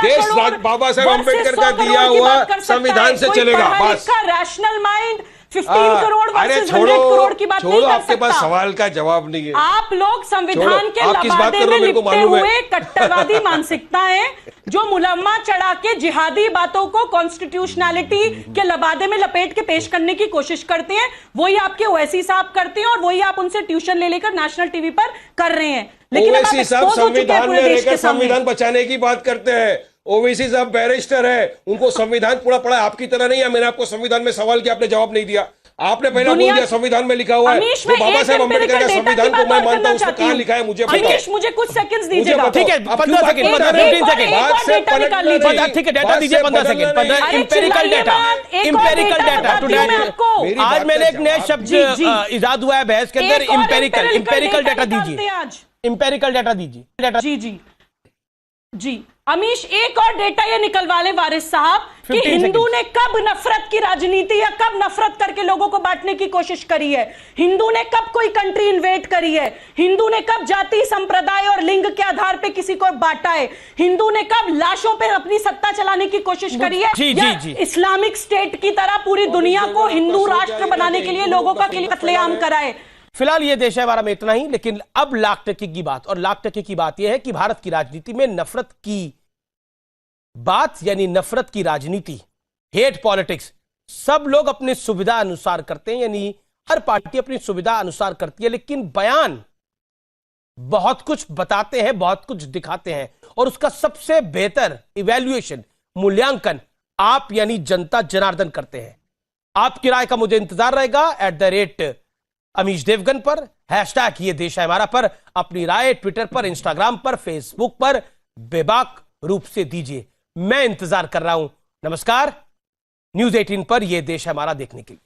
देश बाबा साहेब अम्बेडकर का दिया हुआ संविधान से चलेगा। बस rational mind 15 crore versus 100 crore की बात नहीं कर सकता। आपके पास सवाल का जवाब नहीं है। आप लोग संविधान के लबादे में लिपटे हुए कट्टरवादी मानसिकता है, जो मुलम्मा चढ़ा के जिहादी बातों को कॉन्स्टिट्यूशनैलिटी के लबादे में लपेट के पेश करने की कोशिश करते हैं। वही आपके ओवैसी साहब करते हैं और वही आप उनसे ट्यूशन ले लेकर नेशनल टीवी पर कर रहे हैं। लेकिन ओवैसी साहब संविधान में रहकर संविधान बचाने की बात करते हैं, ओवैसी साहब बैरिस्टर है, उनको संविधान पूरा पढ़ा, आपकी तरह नहीं है। मैंने आपको संविधान में सवाल किया, आपने जवाब नहीं दिया। आपने पहले बोल दिया संविधान में लिखा हुआ है, जो बाबा साहेब अम्बेडकर का संविधान को मैं मानता हूं, उसमें कहां लिखा है मुझे बताओ। मुझे कुछ सेकंड्स दीजिएगा। ठीक है, 15 सेकंड, 15 सेकंड। ठीक है, डेटा दीजिए 15 सेकंड। इंपेरिकल डेटा आज मैंने एक नया शब्द इजाद हुआ है बहस के अंदर, इंपेरिकल डेटा दीजिए। इंपेरिकल डेटा दीजिए। जी अमीश, एक और डेटा ये निकलवा लें वारिस साहब कि हिंदू ने कब नफरत की राजनीति या कब नफरत करके लोगों को बांटने की कोशिश करी है? हिंदू ने कब कोई कंट्री इन्वेट करी है? हिंदू ने कब जाति, संप्रदाय और लिंग के आधार पे किसी को बांटा है? हिंदू ने कब लाशों पे अपनी सत्ता चलाने की कोशिश करी है? जी। इस्लामिक स्टेट की तरह पूरी दुनिया को हिंदू राष्ट्र बनाने के लिए लोगों का कत्लेआम कराए? फिलहाल ये देश है हमारा में इतना ही, लेकिन अब लाख टके की बात, और लाख टके की बात यह है कि भारत की राजनीति में नफरत की बात, यानी नफरत की राजनीति, हेट पॉलिटिक्स, सब लोग अपनी सुविधा अनुसार करते हैं, यानी हर पार्टी अपनी सुविधा अनुसार करती है, लेकिन बयान बहुत कुछ बताते हैं, बहुत कुछ दिखाते हैं, और उसका सबसे बेहतर इवैल्यूएशन, मूल्यांकन आप यानी जनता जनार्दन करते हैं। आपकी राय का मुझे इंतजार रहेगा @अमीश देवगन पर, हैशटैग ये देश है हमारा पर अपनी राय ट्विटर पर, इंस्टाग्राम पर, फेसबुक पर बेबाक रूप से दीजिए। मैं इंतजार कर रहा हूं। नमस्कार। न्यूज़ 18 पर यह देश है हमारा देखने के लिए।